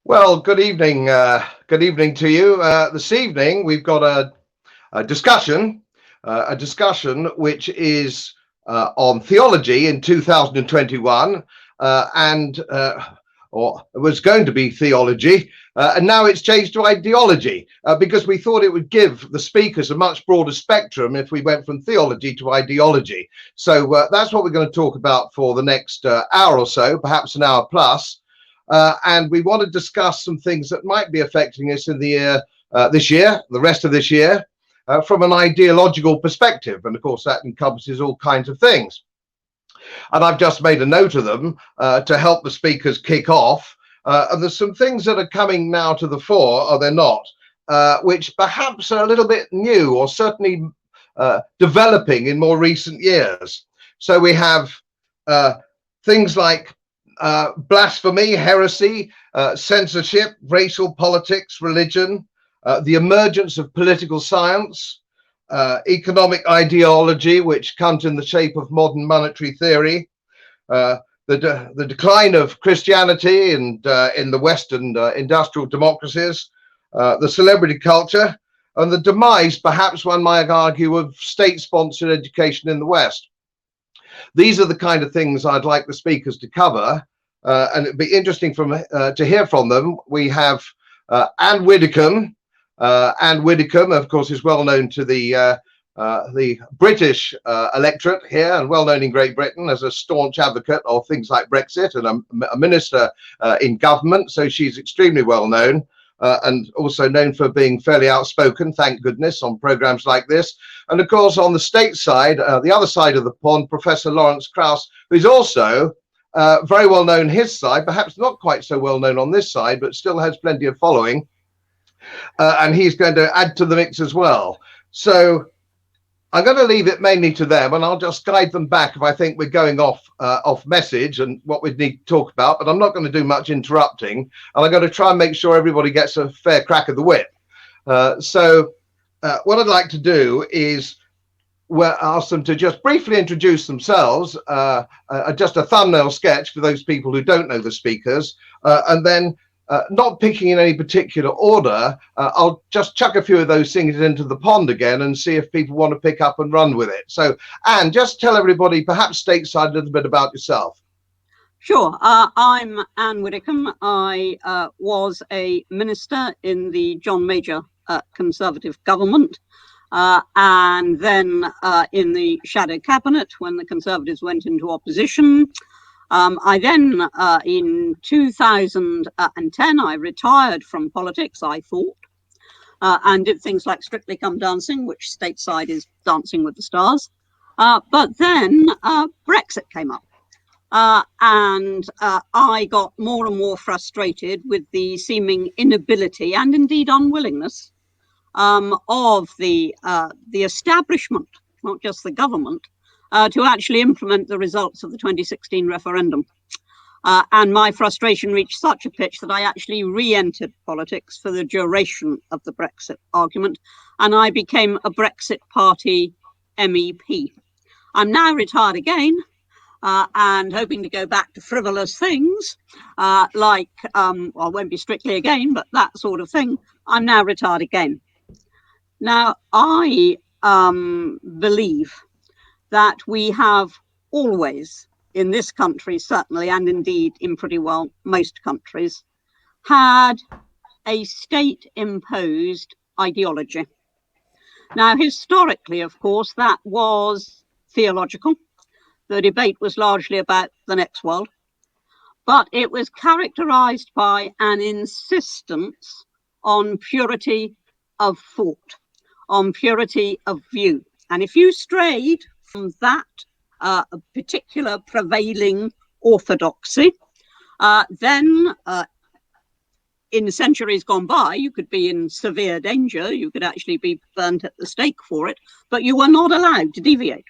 Well, good evening. Good evening to you. This evening, we've got a discussion, which is on theology in 2021, or it was going to be theology, and now it's changed to ideology because we thought it would give the speakers a much broader spectrum if we went from theology to ideology. So that's what we're going to talk about for the next hour or so, perhaps an hour plus. And we want to discuss some things that might be affecting us in the the rest of this year, from an ideological perspective. And of course, that encompasses all kinds of things. And I've just made a note of them to help the speakers kick off. And there's some things that are coming now to the fore, or they're not, which perhaps are a little bit new or certainly developing in more recent years. So we have things like blasphemy, heresy, censorship, racial politics, religion, the emergence of political science, economic ideology, which comes in the shape of modern monetary theory, the decline of Christianity and in the Western industrial democracies, the celebrity culture, and the demise, perhaps one might argue, of state-sponsored education in the West. These are the kind of things I'd like the speakers to cover, and it'd be interesting to hear from them. We have Anne Widdecombe. Anne Widdecombe, of course, is well known to the British electorate here and well known in Great Britain as a staunch advocate of things like Brexit and a minister in government. So she's extremely well known. And also known for being fairly outspoken, thank goodness, on programs like this. And of course, on the state side, the other side of the pond, Professor Lawrence Krauss, who's also very well known his side, perhaps not quite so well known on this side, but still has plenty of following. And he's going to add to the mix as well. So I'm going to leave it mainly to them, and I'll just guide them back if I think we're going off message and what we need to talk about. But I'm not going to do much interrupting, and I'm going to try and make sure everybody gets a fair crack of the whip. So what I'd like to do is ask them to just briefly introduce themselves, just a thumbnail sketch for those people who don't know the speakers, and then not picking in any particular order, I'll just chuck a few of those things into the pond again and see if people want to pick up and run with it. So, Anne, just tell everybody, perhaps stateside, a little bit about yourself. Sure. I'm Anne Widdecombe. I was a minister in the John Major Conservative government, and then in the shadow cabinet when the Conservatives went into opposition. I then, in 2010, I retired from politics, I thought, and did things like Strictly Come Dancing, which stateside is Dancing with the Stars. But then Brexit came up, and I got more and more frustrated with the seeming inability and indeed unwillingness of the establishment, not just the government, to actually implement the results of the 2016 referendum. And my frustration reached such a pitch that I actually re-entered politics for the duration of the Brexit argument, and I became a Brexit Party MEP. I'm now retired again and hoping to go back to frivolous things like, well, I won't be strictly again, but that sort of thing. I'm now retired again. Now, I believe that we have always, in this country certainly, and indeed in pretty well most countries, had a state-imposed ideology. Now, historically, of course, that was theological. The debate was largely about the next world, but it was characterized by an insistence on purity of thought, on purity of view. And if you strayed from that particular prevailing orthodoxy, then in centuries gone by, you could be in severe danger. You could actually be burnt at the stake for it, but you were not allowed to deviate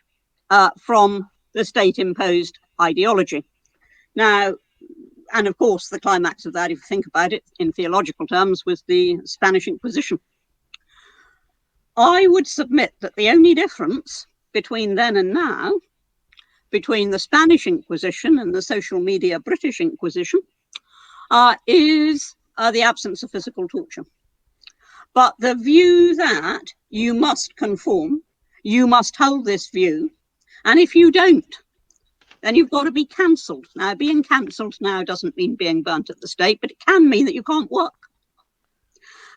from the state-imposed ideology. Now, and of course, the climax of that, if you think about it in theological terms, was the Spanish Inquisition. I would submit that the only difference between then and now, between the Spanish Inquisition and the social media British Inquisition, is the absence of physical torture. But the view that you must conform, you must hold this view, and if you don't, then you've got to be cancelled. Now, being cancelled now doesn't mean being burnt at the stake, but it can mean that you can't work.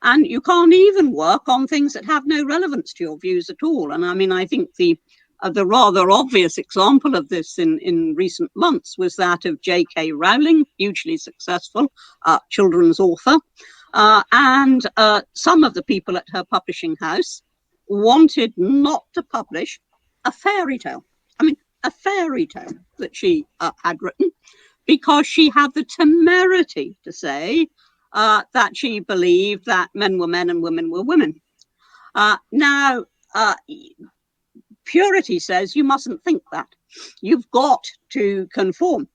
And you can't even work on things that have no relevance to your views at all. And I mean, I think the rather obvious example of this in recent months was that of J.K. Rowling, hugely successful children's author. And some of the people at her publishing house wanted not to publish a fairy tale. I mean, a fairy tale that she had written, because she had the temerity to say that she believed that men were men and women were women. Now, purity says you mustn't think that. You've got to conform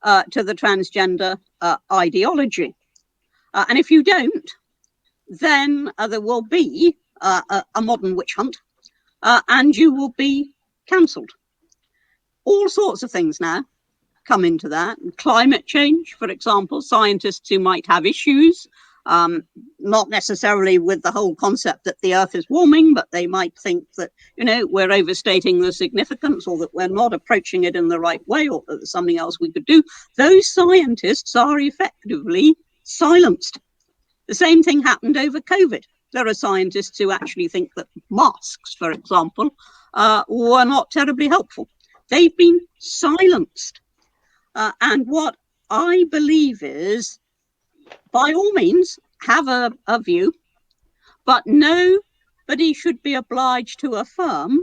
to the transgender ideology. And if you don't, then there will be a modern witch hunt, and you will be cancelled. All sorts of things now come into that. Climate change, for example, scientists who might have issues, not necessarily with the whole concept that the Earth is warming, but they might think that, we're overstating the significance, or that we're not approaching it in the right way, or that there's something else we could do. Those scientists are effectively silenced. The same thing happened over COVID. There are scientists who actually think that masks, for example, were not terribly helpful. They've been silenced. And what I believe is, by all means, have a view, but nobody should be obliged to affirm,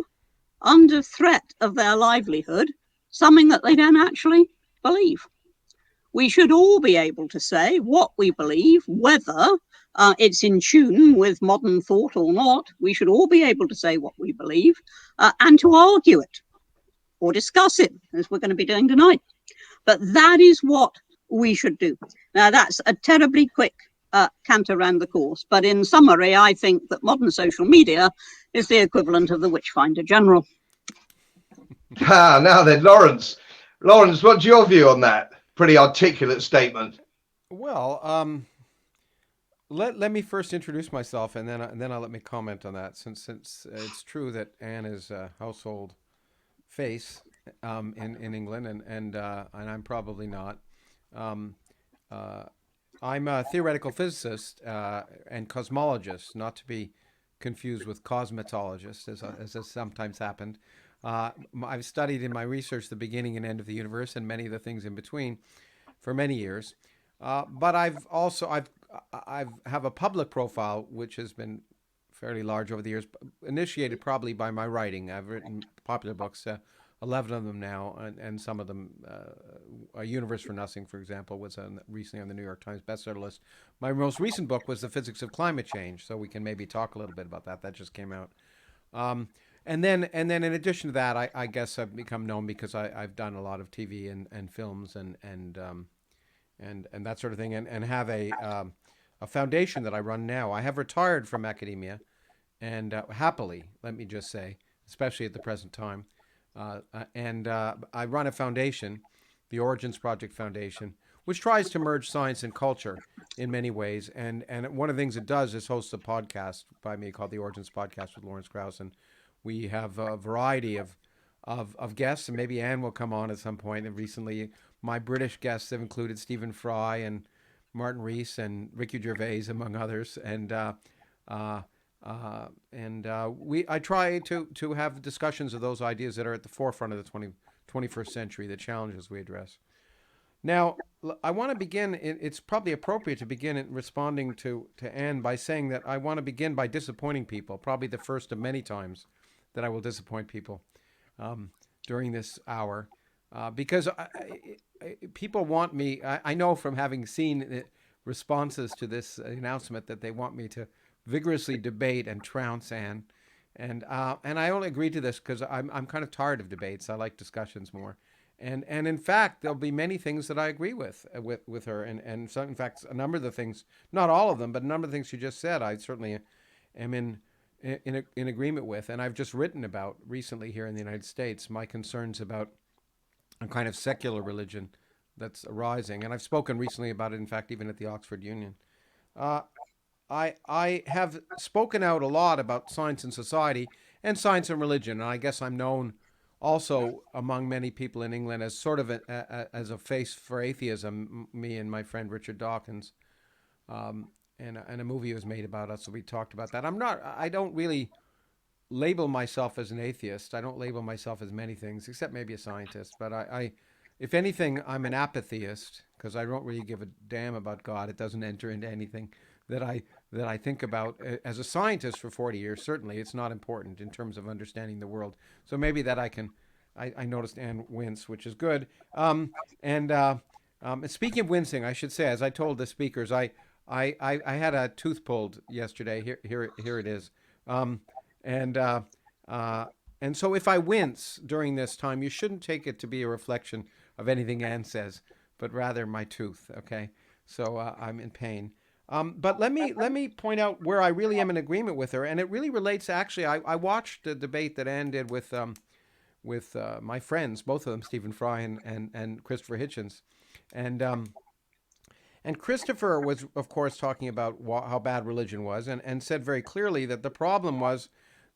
under threat of their livelihood, something that they don't actually believe. We should all be able to say what we believe, whether it's in tune with modern thought or not. We should all be able to say what we believe and to argue it or discuss it, as we're going to be doing tonight. But that is what we should do. Now, that's a terribly quick cant around the course. But in summary, I think that modern social media is the equivalent of the Witchfinder General. Now then, Lawrence, what's your view on that? Pretty articulate statement. Well, let me first introduce myself, and then I'll let me comment on that. Since it's true that Anne is a household face in England, and I'm probably not. I'm a theoretical physicist and cosmologist, not to be confused with cosmetologist, as has sometimes happened. I've studied in my research the beginning and end of the universe and many of the things in between for many years. But I've have a public profile which has been fairly large over the years, initiated probably by my writing. I've written popular books, 11 of them now, and some of them, A Universe for Nothing, for example, was recently on the New York Times bestseller list. My most recent book was The Physics of Climate Change, so we can maybe talk a little bit about that. That just came out. And then in addition to that, I guess I've become known because I've done a lot of TV and films and that sort of thing, and have a foundation that I run now. I have retired from academia, and happily, let me just say, especially at the present time. And I run a foundation, the Origins Project Foundation, which tries to merge science and culture in many ways. And one of the things it does is host a podcast by me called the Origins Podcast with Lawrence Krauss. And we have a variety of guests, and maybe Anne will come on at some point. And recently, my British guests have included Stephen Fry and Martin Rees and Ricky Gervais, among others. And I try to have discussions of those ideas that are at the forefront of the 21st century, the challenges we address. Now, I want to begin, it's probably appropriate to begin in responding to Anne by saying that I want to begin by disappointing people, probably the first of many times that I will disappoint people during this hour, because people want me, I know from having seen responses to this announcement that they want me to vigorously debate and trounce Anne, and I only agree to this because I'm kind of tired of debates. I like discussions more, and in fact there'll be many things that I agree with her, and so in fact a number of the things, not all of them, but a number of the things she just said, I certainly am in agreement with, and I've just written about recently here in the United States my concerns about a kind of secular religion that's arising, and I've spoken recently about it, in fact, even at the Oxford Union. Uh, I have spoken out a lot about science and society and science and religion, and I guess I'm known also among many people in England as sort of as a face for atheism. Me and my friend Richard Dawkins, and a movie was made about us, so we talked about that. I don't really label myself as an atheist. I don't label myself as many things, except maybe a scientist. But if anything, I'm an apatheist because I don't really give a damn about God. It doesn't enter into anything that I think about as a scientist for 40 years. Certainly, it's not important in terms of understanding the world. So maybe that I can. I noticed Anne wince, which is good. And speaking of wincing, I should say, as I told the speakers, I had a tooth pulled yesterday. Here it is. Um, and uh, and so if I wince during this time, you shouldn't take it to be a reflection of anything Anne says, but rather my tooth. Okay, so I'm in pain. But let me point out where I really am in agreement with her, and it really relates. Actually, I watched the debate that Anne did with my friends, both of them, Stephen Fry and Christopher Hitchens, and and Christopher was, of course, talking about how bad religion was, and said very clearly that the problem was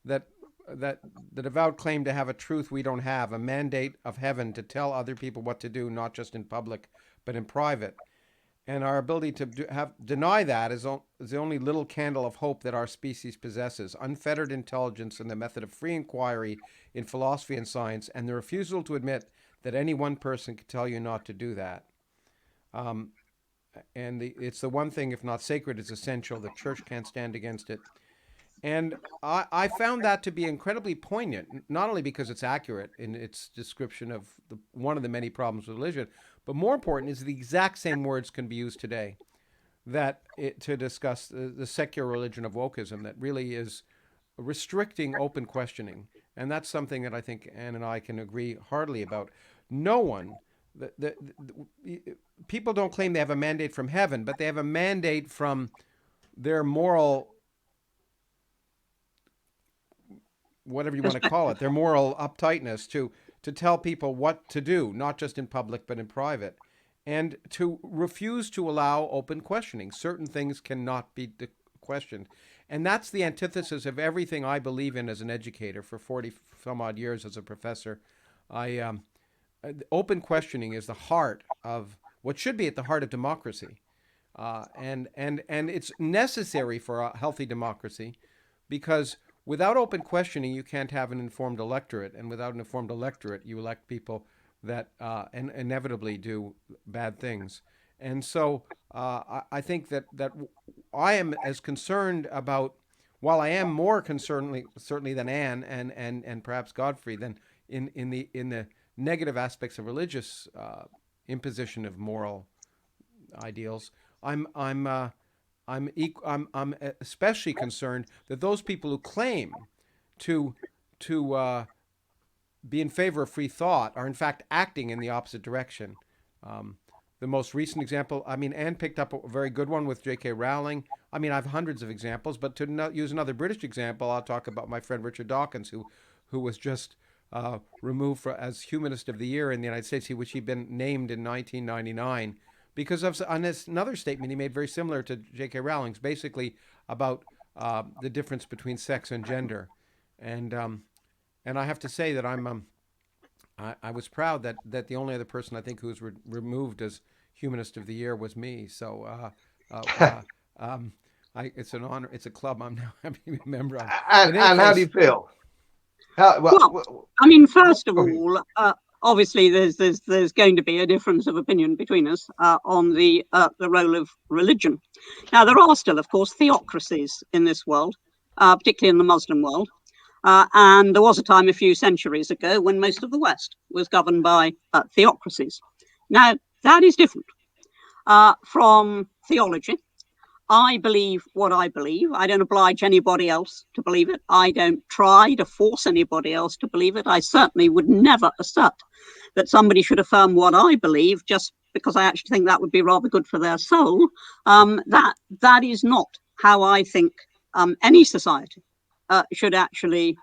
that the devout claim to have a truth we don't have, a mandate of heaven to tell other people what to do, not just in public, but in private. And our ability to deny that is the only little candle of hope that our species possesses. Unfettered intelligence and the method of free inquiry in philosophy and science, and the refusal to admit that any one person can tell you not to do that. It's the one thing, if not sacred, is essential. The church can't stand against it. And I found that to be incredibly poignant, not only because it's accurate in its description of one of the many problems with religion, but more important is the exact same words can be used today to discuss the secular religion of wokeism that really is restricting open questioning. And that's something that I think Anne and I can agree heartily about. No one, people don't claim they have a mandate from heaven, but they have a mandate from their moral, whatever you want to call it, their moral uptightness to tell people what to do, not just in public, but in private, and to refuse to allow open questioning. Certain things cannot be questioned. And that's the antithesis of everything I believe in as an educator for 40 some odd years as a professor. Open questioning is the heart of what should be at the heart of democracy. And it's necessary for a healthy democracy because without open questioning, you can't have an informed electorate. And without an informed electorate, you elect people that inevitably do bad things. And so I think that I am as concerned about, while I am more concerned certainly than Anne and perhaps Godfrey, than in the negative aspects of religious imposition of moral ideals, I'm especially concerned that those people who claim to be in favor of free thought are in fact acting in the opposite direction. The most recent example, I mean, Anne picked up a very good one with J.K. Rowling. I mean, I have hundreds of examples, but to use another British example, I'll talk about my friend Richard Dawkins, who was just removed as Humanist of the Year in the United States, which he'd been named in 1999. Because of another statement he made very similar to J.K. Rowling's, basically about the difference between sex and gender, and I have to say that I was proud that the only other person I think who was removed as Humanist of the Year was me. So it's an honor. It's a club I'm now happy to be a member of. And how do you feel? Well, I mean, first of all, obviously, there's going to be a difference of opinion between us on the role of religion. Now, there are still, of course, theocracies in this world, particularly in the Muslim world. And there was a time a few centuries ago when most of the West was governed by theocracies. Now, that is different from theology. I believe what I believe. I don't oblige anybody else to believe it. I don't try to force anybody else to believe it. I certainly would never assert that somebody should affirm what I believe just because I actually think that would be rather good for their soul. That is not how I think any society should actually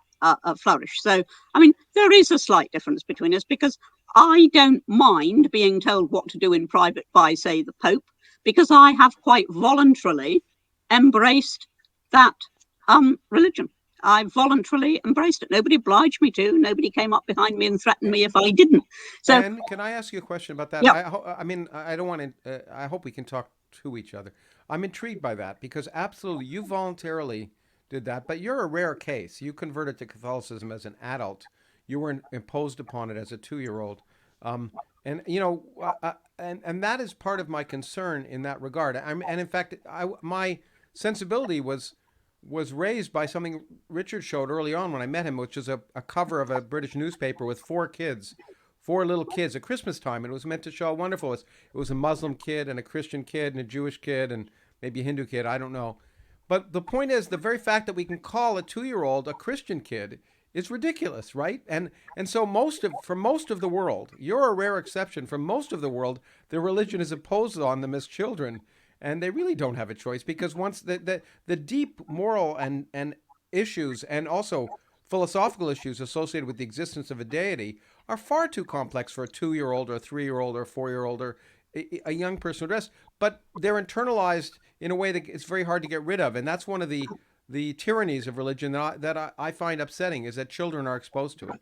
flourish. So, I mean, there is a slight difference between us because I don't mind being told what to do in private by, say, the Pope, because I have quite voluntarily embraced that religion. I voluntarily embraced it. Nobody obliged me to. Nobody came up behind me and threatened me if I didn't. So, And can I ask you a question about that? yeah. I mean, I don't want to. I hope we can talk to each other. I'm intrigued by that because absolutely, you voluntarily did that, but you're a rare case. You converted to Catholicism as an adult. You weren't imposed upon it as a 2-year-old. And you know, and that is part of my concern in that regard. And in fact, my sensibility was raised by something Richard showed early on when I met him, which is a cover of a British newspaper with 4 little kids at Christmas time. And it was meant to show how wonderful it was. It was a Muslim kid and a Christian kid and a Jewish kid and maybe a Hindu kid. I don't know. But the point is, the very fact that we can call a 2-year-old a Christian kid is ridiculous, right? And so for most of the world, you're a rare exception. For most of the world, their religion is imposed on them as children. And they really don't have a choice because once the deep moral and issues and also philosophical issues associated with the existence of a deity are far too complex for a 2-year-old or a 3-year-old or a 4-year-old or a young person to address. But they're internalized in a way that it's very hard to get rid of. And that's one of the tyrannies of religion that I find upsetting, is that children are exposed to it.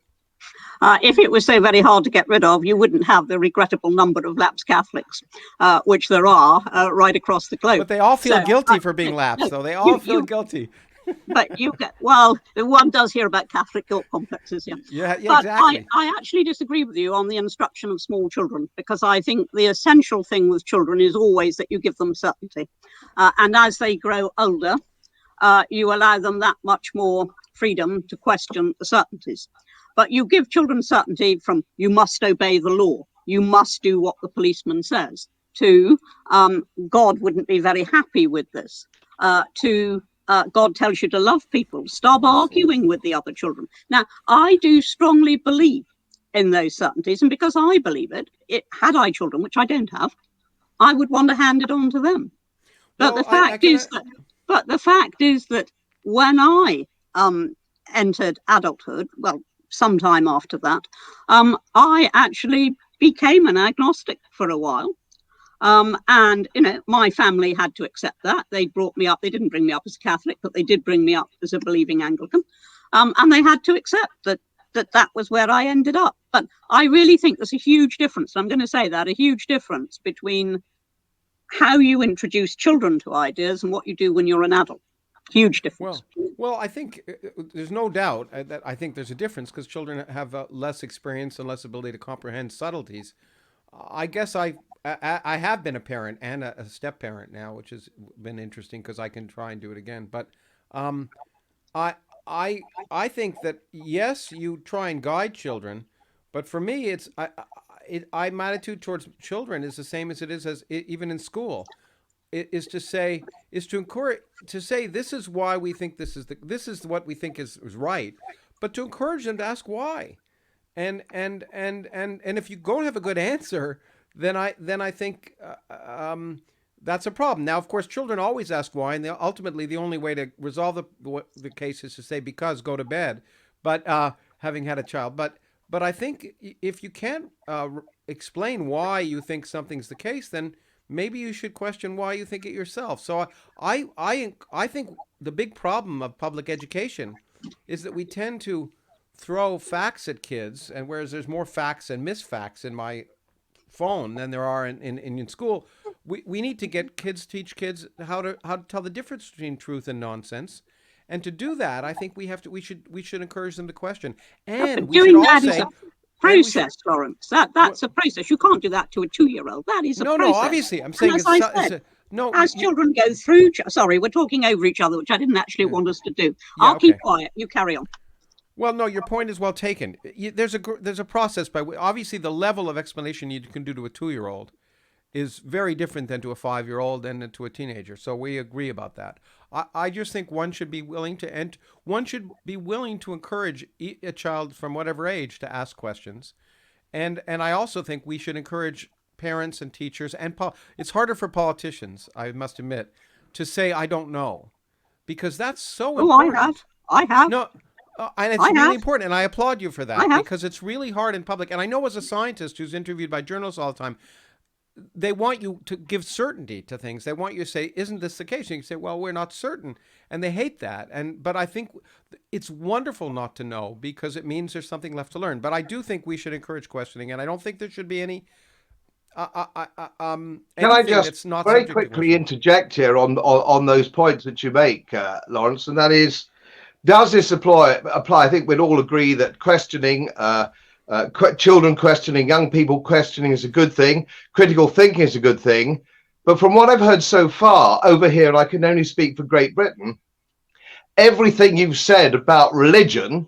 If it was so very hard to get rid of, you wouldn't have the regrettable number of lapsed Catholics, which there are right across the globe. But they all feel guilty for being lapsed, so they all feel guilty. But one does hear about Catholic guilt complexes, yeah. Yeah, but exactly. I actually disagree with you on the instruction of small children, because I think the essential thing with children is always that you give them certainty. And as they grow older, you allow them that much more freedom to question the certainties. But you give children certainty from you must obey the law, you must do what the policeman says, to God wouldn't be very happy with this, to God tells you to love people, stop arguing with the other children. Now, I do strongly believe in those certainties, and because I believe it, had I children, which I don't have, I would want to hand it on to them. But the fact is that when I entered adulthood, well, sometime after that, I actually became an agnostic for a while. And, my family had to accept that. They brought me up. They didn't bring me up as a Catholic, but they did bring me up as a believing Anglican. And they had to accept that was where I ended up. But I really think there's a huge difference. I'm going to say that, a huge difference between how you introduce children to ideas and what you do when you're an adult. Huge difference. Well, I think there's no doubt that I think there's a difference because children have less experience and less ability to comprehend subtleties. I guess I have been a parent and a step parent now, which has been interesting because I can try and do it again. But I think that yes, you try and guide children, but for me, my attitude towards children is the same as it is even in school. Is to encourage, to say this is why we think this is what we think is right, but to encourage them to ask why, and if you don't have a good answer, then I think that's a problem. Now, of course, children always ask why, and ultimately the only way to resolve the case is to say because, go to bed. But having had a child, but I think if you can't explain why you think something's the case, then maybe you should question why you think it yourself. So I think the big problem of public education is that we tend to throw facts at kids, and whereas there's more facts and misfacts in my phone than there are in school, we need to teach kids how to tell the difference between truth and nonsense. And to do that, I think we should encourage them to question. And we should all say, process, Lawrence. That's a process. You can't do that to a 2-year-old. That is a process. No, obviously. I'm saying as children go through. Sorry, we're talking over each other, which I didn't actually want us to do. Yeah, I'll keep quiet. You carry on. Well, no, your point is well taken. There's a process by which, obviously, the level of explanation you can do to a 2-year-old is very different than to a 5-year-old and to a teenager. So we agree about that. I just think one should be willing to encourage a child from whatever age to ask questions, and I also think we should encourage parents and teachers and it's harder for politicians, I must admit, to say I don't know, because that's so important. I have. No. And it's really important, and I applaud you for that, because it's really hard in public. And I know as a scientist who's interviewed by journalists all the time, they want you to give certainty to things. They want you to say, "Isn't this the case?" And you say, "Well, we're not certain," and they hate that. But I think it's wonderful not to know because it means there's something left to learn. But I do think we should encourage questioning, and I don't think there should be any Can I anything just that's not very subject to quickly questioning. interject here on those points that you make, Lawrence? And that is, does this apply? I think we'd all agree that questioning, children questioning, young people questioning is a good thing. Critical thinking is a good thing. But from what I've heard so far over here, and I can only speak for Great Britain, everything you've said about religion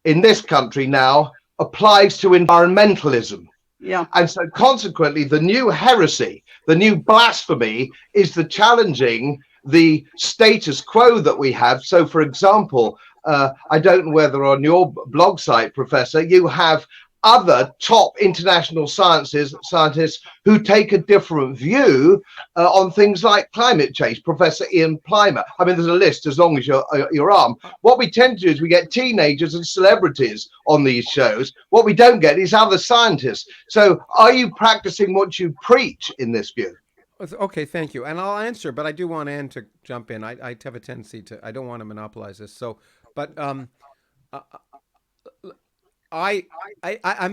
in this country now applies to environmentalism. Yeah. And so consequently, the new heresy, the new blasphemy is the challenging the status quo that we have. So, for example, I don't know whether on your blog site, Professor, you have other top international scientists who take a different view on things like climate change. Professor Ian Plimer. I mean, there's a list as long as your arm. What we tend to do is we get teenagers and celebrities on these shows. What we don't get is other scientists. So are you practicing what you preach in this view? Okay, thank you. And I'll answer, but I do want Anne to jump in. I have a tendency to, I don't want to monopolize this. So, but I'm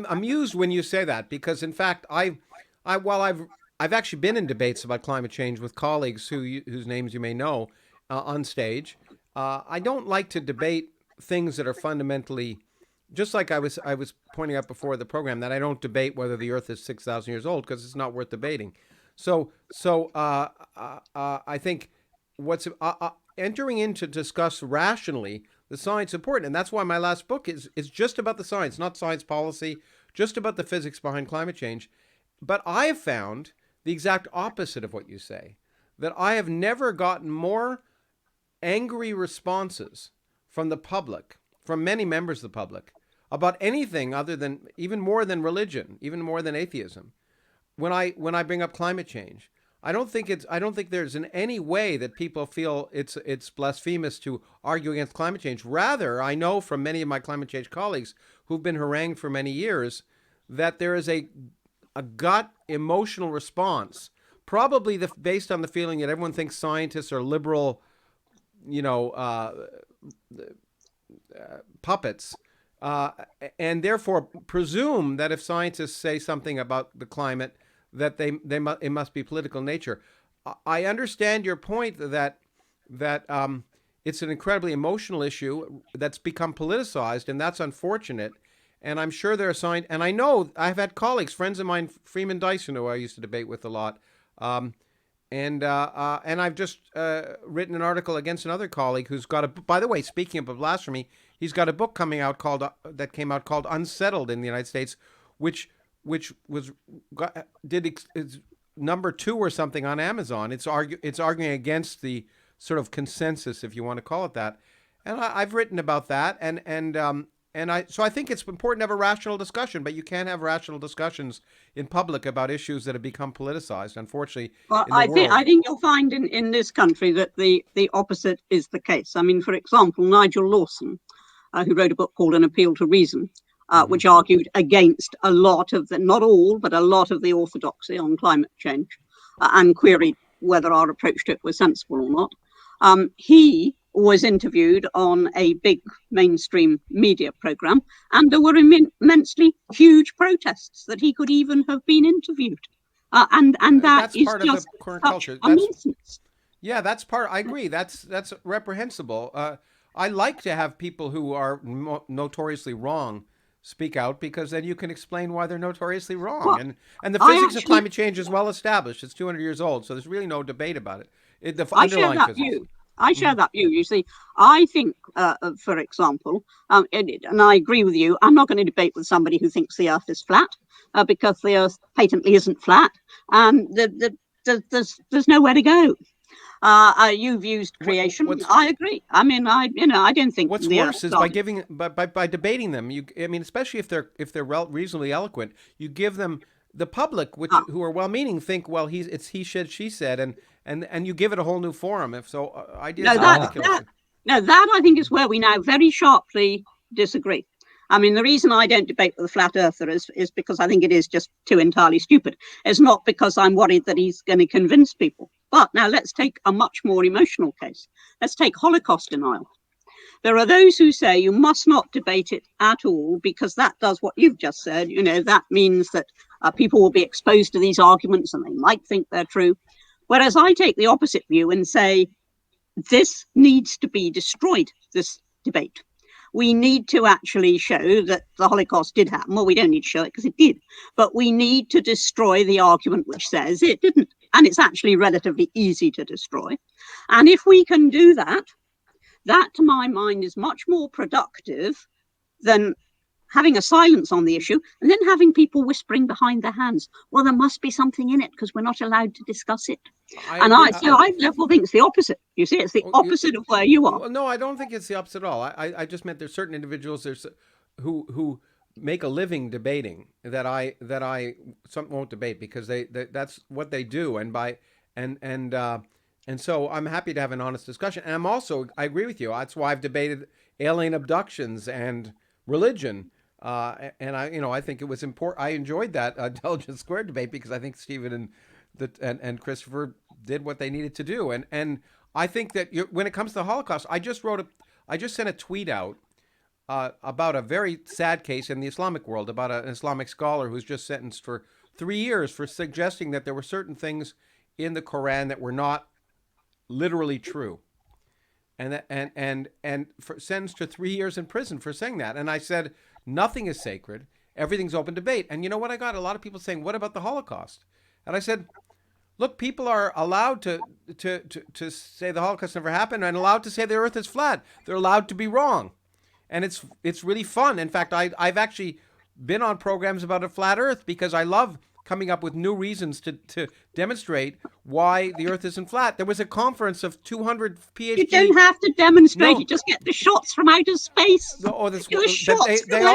amused when you say that because, in fact, while I've actually been in debates about climate change with colleagues whose names you may know on stage. I don't like to debate things that are fundamentally, just like I was pointing out before the program, that I don't debate whether the Earth is 6,000 years old because it's not worth debating. So I think what's entering in to discuss rationally the science important, and that's why my last book is just about the science, not science policy, just about the physics behind climate change. But I have found the exact opposite of what you say, that I have never gotten more angry responses from the public, from many members of the public, about anything other than, even more than religion, even more than atheism, when I bring up climate change. I don't think there's in any way that people feel it's blasphemous to argue against climate change. Rather, I know from many of my climate change colleagues who've been harangued for many years that there is a gut emotional response, probably based on the feeling that everyone thinks scientists are liberal, puppets, and therefore presume that if scientists say something about the climate, that it must be political nature. I understand your point that it's an incredibly emotional issue that's become politicized, and that's unfortunate. And I'm sure there are and I know I've had colleagues, friends of mine, Freeman Dyson, who I used to debate with a lot, and I've just written an article against another colleague who's got by the way, speaking of blasphemy, he's got a book coming out called Unsettled in the United States, which is number 2 or something on Amazon. It's arguing against the sort of consensus, if you want to call it that. And I've written about that, so I think it's important to have a rational discussion, but you can't have rational discussions in public about issues that have become politicized, unfortunately. Well, I think you'll find in this country that the opposite is the case. I mean, for example, Nigel Lawson, who wrote a book called An Appeal to Reason, which argued against a lot of not all, but a lot of the orthodoxy on climate change, and queried whether our approach to it was sensible or not. He was interviewed on a big mainstream media program, and there were immensely huge protests that he could even have been interviewed. And that is part just of the current culture. Yeah, that's part. I agree. That's reprehensible. I like to have people who are notoriously wrong speak out, because then you can explain why they're notoriously wrong. Well, and the physics of climate change is well established. It's 200 years old, so there's really no debate about it. I share that view. I share that view. You see, I think, for example, and I agree with you, I'm not going to debate with somebody who thinks the Earth is flat, because the Earth patently isn't flat, and there's nowhere to go. You've used creation. I agree. I mean, I don't think. What's worse is by debating them. Especially if they're reasonably eloquent, you give them the public, who are well-meaning, think, well, it's he said, she said, and you give it a whole new forum. If so, ideas. That I think is where we now very sharply disagree. I mean, the reason I don't debate with a flat earther is because I think it is just too entirely stupid. It's not because I'm worried that he's going to convince people. But now let's take a much more emotional case. Let's take Holocaust denial. There are those who say you must not debate it at all because that does what you've just said. You know, that means that people will be exposed to these arguments and they might think they're true. Whereas I take the opposite view and say this needs to be destroyed, this debate. We need to actually show that the Holocaust did happen. Well, we don't need to show it because it did, but we need to destroy the argument which says it didn't. And it's actually relatively easy to destroy. And if we can do that, that to my mind is much more productive than having a silence on the issue and then having people whispering behind their hands, well, there must be something in it because we're not allowed to discuss it. I therefore think it's the opposite. You see, it's the opposite of where you are. Well, no, I don't think it's the opposite at all. I just meant there's certain individuals who make a living debating that I won't debate because that's what they do, and so I'm happy to have an honest discussion. And I agree with you. That's why I've debated alien abductions and religion. And I think it was important. I enjoyed that Intelligence Squared debate because I think Stephen and Christopher did what they needed to do. And I think that when it comes to the Holocaust, I just sent a tweet out about a very sad case in the Islamic world about an Islamic scholar who's just sentenced for 3 years for suggesting that there were certain things in the Quran that were not literally true, and sentenced to 3 years in prison for saying that. And I said, nothing is sacred. Everything's open debate. And you know what I got? A lot of people saying, what about the Holocaust? And I said, look, people are allowed to say the Holocaust never happened and allowed to say the earth is flat. They're allowed to be wrong. And it's really fun. In fact, I've actually been on programs about a flat earth because I love coming up with new reasons to demonstrate why the earth isn't flat. There was a conference of 200 PhD... You don't have to demonstrate. No. You just get the shots from outer space. They all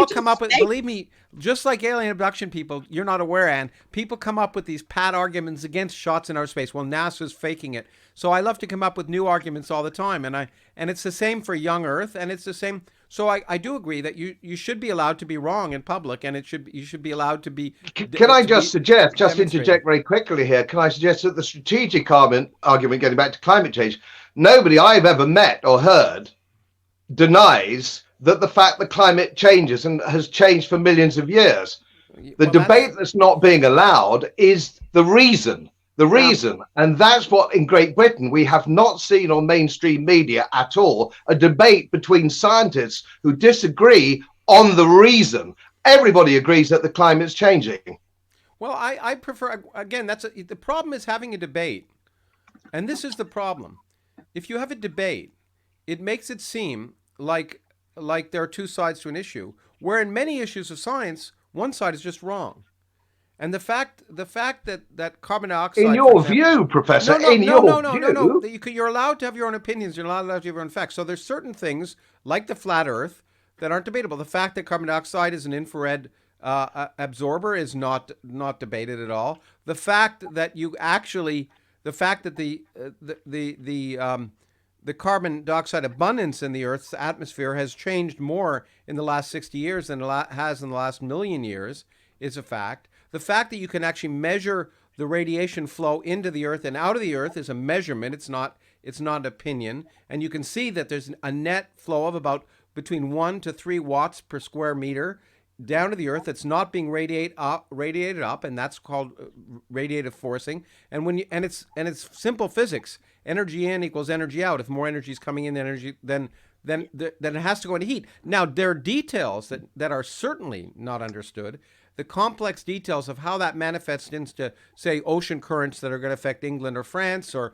come up with, believe me, just like alien abduction people, you're not aware, Anne, people come up with these pat arguments against shots in outer space. Well, NASA's faking it. So I love to come up with new arguments all the time. And it's the same for young Earth, and it's the same... So I do agree that you should be allowed to be wrong in public, and you should be allowed to be... Can I just suggest, just interject very quickly here, can I suggest that the strategic argument, getting back to climate change, nobody I've ever met or heard denies that the fact that climate changes and has changed for millions of years. The debate that's not being allowed is the reason. And that's what in Great Britain we have not seen on mainstream media at all, a debate between scientists who disagree on the reason. Everybody agrees that the climate's changing. Well, I prefer, again, the problem is having a debate. And this is the problem. If you have a debate, it makes it seem like there are two sides to an issue, where in many issues of science, one side is just wrong. And the fact that carbon dioxide... In your view, Professor, No. You're allowed to have your own opinions. You're allowed to have your own facts. So there's certain things, like the flat Earth, that aren't debatable. The fact that carbon dioxide is an infrared absorber is not debated at all. The fact that the carbon dioxide abundance in the Earth's atmosphere has changed more in the last 60 years than it has in the last million years is a fact. The fact that you can actually measure the radiation flow into the Earth and out of the Earth is a measurement. It's not opinion. And you can see that there's a net flow of about between 1 to 3 watts per square meter down to the Earth that's not being radiated up, and that's called radiative forcing. And it's simple physics. Energy in equals energy out. If more energy is coming in then it has to go into heat. Now, there are details that are certainly not understood. The complex details of how that manifests into, say, ocean currents that are going to affect England or France, or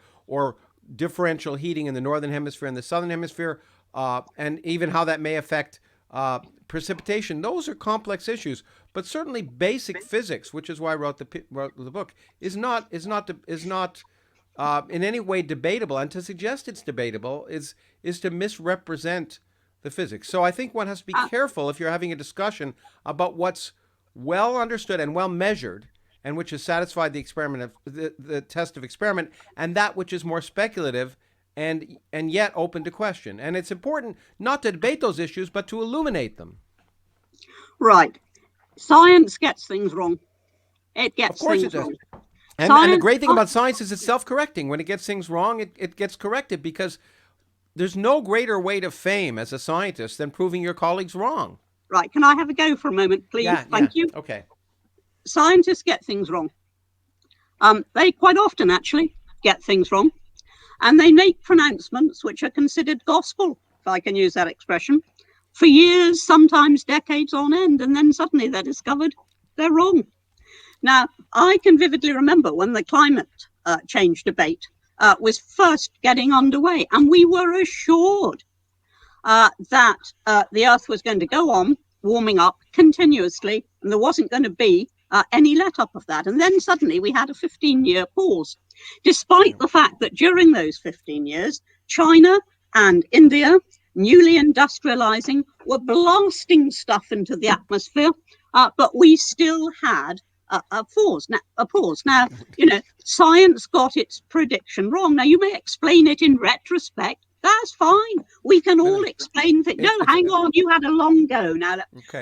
differential heating in the northern hemisphere and the southern hemisphere, and even how that may affect precipitation. Those are complex issues, but certainly basic physics, which is why I wrote the book, is not in any way debatable. And to suggest it's debatable is to misrepresent the physics. So I think one has to be careful if you're having a discussion about what's well understood and well measured, and which has satisfied the experiment of the test of experiment, and that which is more speculative and yet open to question. And it's important not to debate those issues, but to illuminate them. Right. Science gets things wrong. It gets Of course things it does. wrong. And the great thing about science is it's self-correcting. When it gets things wrong, it gets corrected, because there's no greater way to fame as a scientist than proving your colleagues wrong. Right. Can I have a go for a moment, please? Yeah, Thank you. Okay. Scientists get things wrong. They quite often actually get things wrong. And they make pronouncements which are considered gospel, if I can use that expression, for years, sometimes decades on end. And then suddenly they're discovered they're wrong. Now, I can vividly remember when the climate change debate was first getting underway, and we were assured that the Earth was going to go on warming up continuously, and there wasn't going to be any let up of that. And then suddenly we had a 15-year pause, despite the fact that during those 15 years, China and India, newly industrializing, were blasting stuff into the atmosphere, but we still had a pause. Now, science got its prediction wrong. Now, you may explain it in retrospect. That's fine. We can all explain things. No, hang on. You had a long go. Now,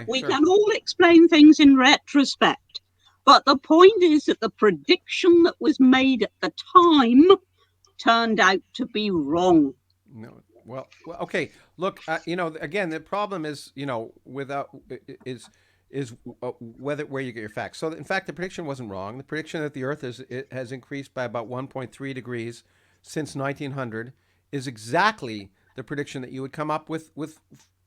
we can all explain things in retrospect. But the point is that the prediction that was made at the time turned out to be wrong. No. Well, okay. Look, again, the problem is, where you get your facts. So, in fact, the prediction wasn't wrong. The prediction that the Earth has increased by about 1.3 degrees since 1900 is exactly the prediction that you would come up with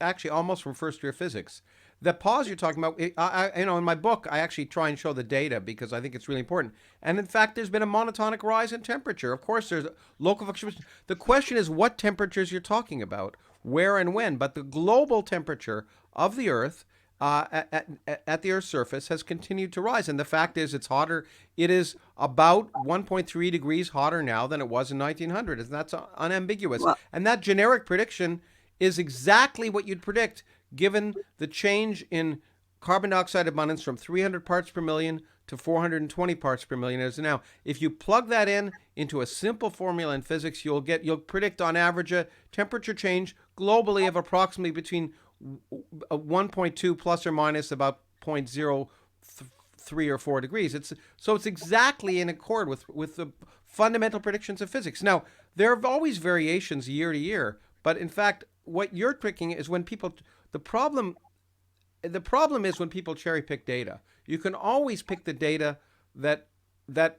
actually almost from first year physics. The pause you're talking about, in my book, I actually try and show the data because I think it's really important. And in fact, there's been a monotonic rise in temperature. Of course, there's local fluctuations. The question is what temperatures you're talking about, where and when. But the global temperature of the Earth at the Earth's surface has continued to rise. And the fact is it's hotter. It is about 1.3 degrees hotter now than it was in 1900. And that's unambiguous. Well, and that generic prediction is exactly what you'd predict given the change in carbon dioxide abundance from 300 parts per million to 420 parts per million as now. If you plug that into a simple formula in physics, you'll predict on average a temperature change globally of approximately between 1.2 plus or minus about 0.03 or 4 degrees. It's exactly in accord with the fundamental predictions of physics. Now, there are always variations year to year, but in fact, what you're picking is when people. The problem is when people cherry pick data. You can always pick the data that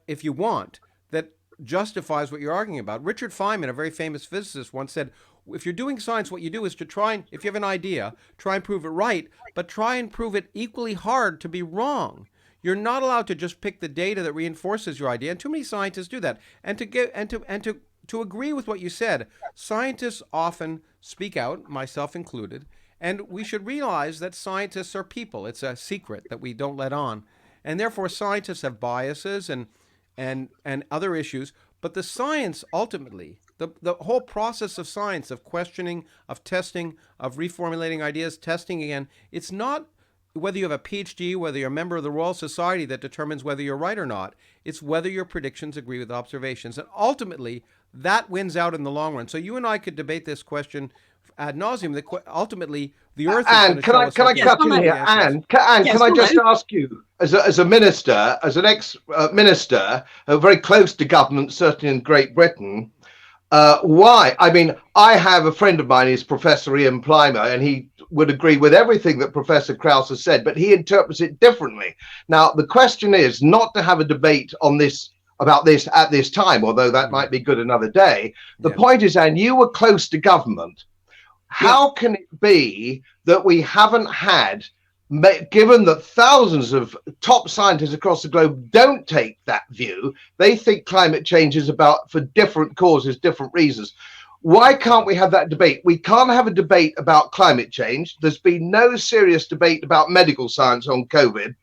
if you want, that justifies what you're arguing about. Richard Feynman, a very famous physicist, once said, if you're doing science, what you do is to try and, if you have an idea, try and prove it right, but try and prove it equally hard to be wrong. You're not allowed to just pick the data that reinforces your idea, and too many scientists do that. And to agree with what you said, scientists often speak out, myself included, and we should realize that scientists are people. It's a secret that we don't let on. And therefore, scientists have biases and other issues. But the science, ultimately, the whole process of science, of questioning, of testing, of reformulating ideas, testing again, it's not whether you have a PhD, whether you're a member of the Royal Society that determines whether you're right or not. It's whether your predictions agree with observations. And ultimately, that wins out in the long run. So you and I could debate this question ad nauseum. Ultimately, the Earth. And can I cut in here? And can I just ask you, as a minister, as an ex-minister, very close to government, certainly in Great Britain, why? I mean, I have a friend of mine, he's Professor Ian Plimer, and he would agree with everything that Professor Krauss has said, but he interprets it differently. Now, the question is not to have a debate on this about this at this time, although that might be good another day. The point is, and you were close to government. How can it be that we haven't had, given that thousands of top scientists across the globe don't take that view, they think climate change is about for different causes, different reasons. Why can't we have that debate? We can't have a debate about climate change. There's been no serious debate about medical science on COVID.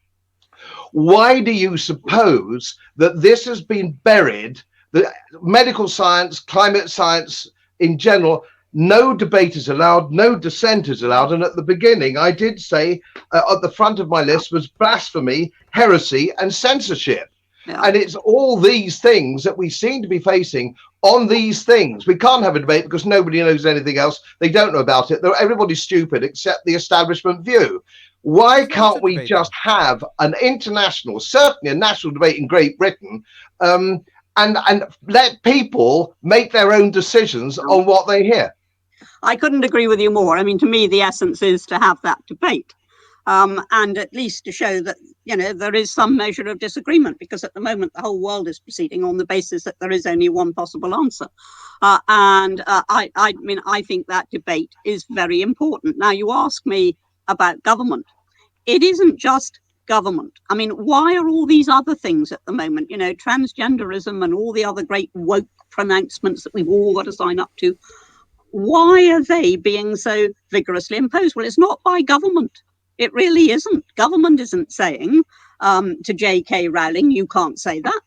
Why do you suppose that this has been buried, the medical science, climate science in general? No debate is allowed, no dissent is allowed. And at the beginning, I did say at the front of my list was blasphemy, heresy, and censorship. Yeah. And it's all these things that we seem to be facing on these things. We can't have a debate because nobody knows anything else. They don't know about it. Everybody's stupid except the establishment view. Why There's lots can't of we debate just there. have an international, certainly a national debate in Great Britain, and let people make their own decisions on what they hear? I couldn't agree with you more. I mean, to me, the essence is to have that debate. And at least to show that, there is some measure of disagreement, because at the moment the whole world is proceeding on the basis that there is only one possible answer. I mean, I think that debate is very important. Now, you ask me about government. It isn't just government. I mean, why are all these other things at the moment, transgenderism and all the other great woke pronouncements that we've all got to sign up to, why are they being so vigorously imposed? Well, it's not by government. It really isn't. Government isn't saying to J.K. Rowling, you can't say that.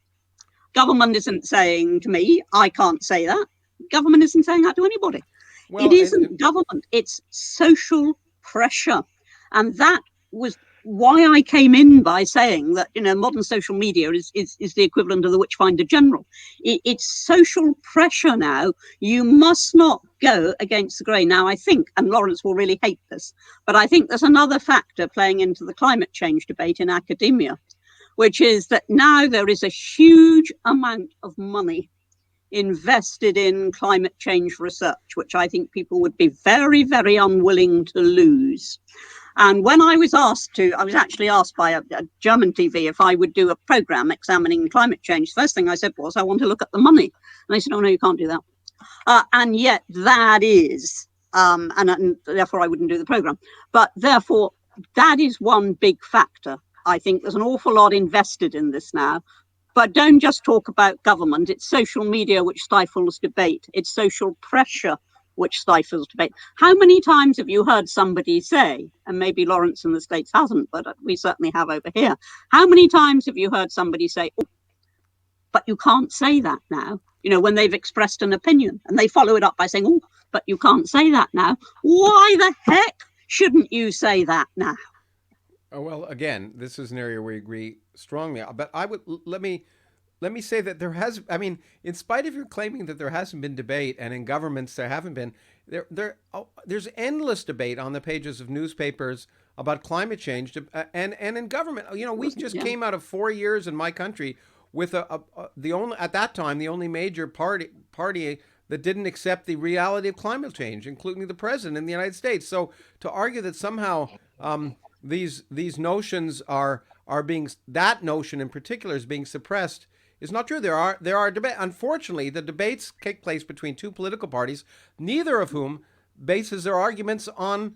Government isn't saying to me, I can't say that. Government isn't saying that to anybody. It Well, isn't government. It's social pressure. And that was why I came in by saying that, modern social media is the equivalent of the Witchfinder General. It's social pressure now. You must not go against the grain. Now, I think, and Lawrence will really hate this, but I think there's another factor playing into the climate change debate in academia, which is that now there is a huge amount of money invested in climate change research, which I think people would be very, very unwilling to lose. And when I was actually asked by a German TV if I would do a program examining climate change. The first thing I said was, I want to look at the money. And they said, oh, no, you can't do that. And yet that is, and therefore I wouldn't do the program. But therefore, that is one big factor. I think there's an awful lot invested in this now. But don't just talk about government. It's social media which stifles debate. It's social pressure which stifles debate. How many times have you heard somebody say, and maybe Lawrence in the States hasn't, but we certainly have over here, how many times have you heard somebody say, oh, but you can't say that now, when they've expressed an opinion, and they follow it up by saying, oh, but you can't say that now. Why the heck shouldn't you say that now? Well, again, this is an area where we agree strongly. But I would let me say that there has. I mean, in spite of your claiming that there hasn't been debate, and in governments there haven't been, there's endless debate on the pages of newspapers about climate change, and in government. We just came out of 4 years in my country with the only at that time the only major party that didn't accept the reality of climate change, including the president in the United States. So to argue that somehow these notions are being, that notion in particular is being suppressed is not true. There are debate. Unfortunately, the debates take place between two political parties, neither of whom bases their arguments on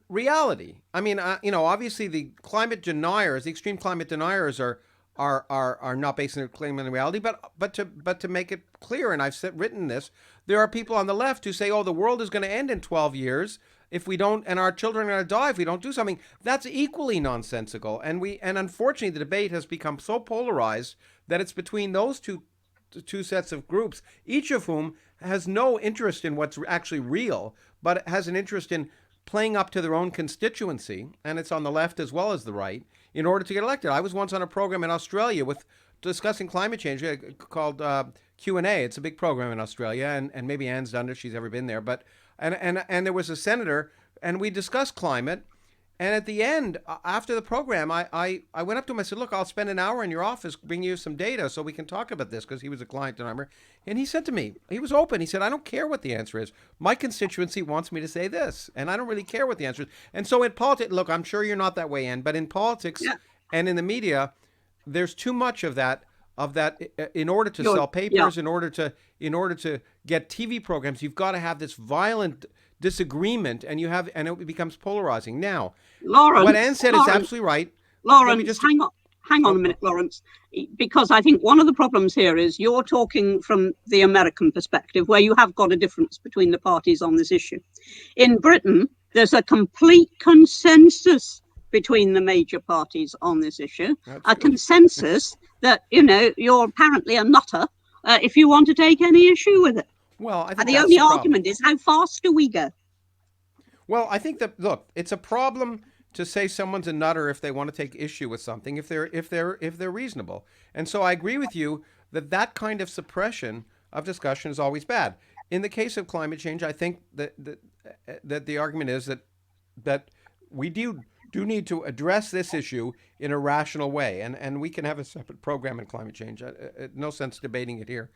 reality. I mean, obviously the climate deniers, the extreme climate deniers are not basing their claim on reality, but to make it clear, and I've written this, there are people on the left who say, oh, the world is going to end in 12 years if we don't, and our children are going to die if we don't do something. That's equally nonsensical. And unfortunately, the debate has become so polarized that it's between those two sets of groups, each of whom has no interest in what's actually real, but has an interest in playing up to their own constituency, and it's on the left as well as the right, in order to get elected. I was once on a program in Australia discussing climate change called Q&A. It's a big program in Australia, and maybe Anne's done it if she's ever been there. But and there was a senator, and we discussed climate. And at the end, after the program, I went up to him. I said, look, I'll spend an hour in your office bringing you some data so we can talk about this, because he was a client denier. And he said to me, he was open. He said, I don't care what the answer is. My constituency wants me to say this, and I don't really care what the answer is. And so in politics, look, I'm sure you're not that way, Ann, but in politics and in the media, there's too much of that in order to sell papers, in order to get TV programs, you've got to have this violent disagreement, and it becomes polarizing. Now, Lawrence, what Anne said is absolutely right. Lawrence, hang on a minute, Lawrence, because I think one of the problems here is you're talking from the American perspective, where you have got a difference between the parties on this issue. In Britain, there's a complete consensus between the major parties on this issue, consensus that, you're apparently a nutter if you want to take any issue with it. Well, I think and the only argument is, how fast do we go? Well, I think that, look, it's a problem to say someone's a nutter if they want to take issue with something, if they're reasonable. And so I agree with you that kind of suppression of discussion is always bad. In the case of climate change, I think that the argument is that we do do need to address this issue in a rational way. And we can have a separate program in climate change. No sense debating it here.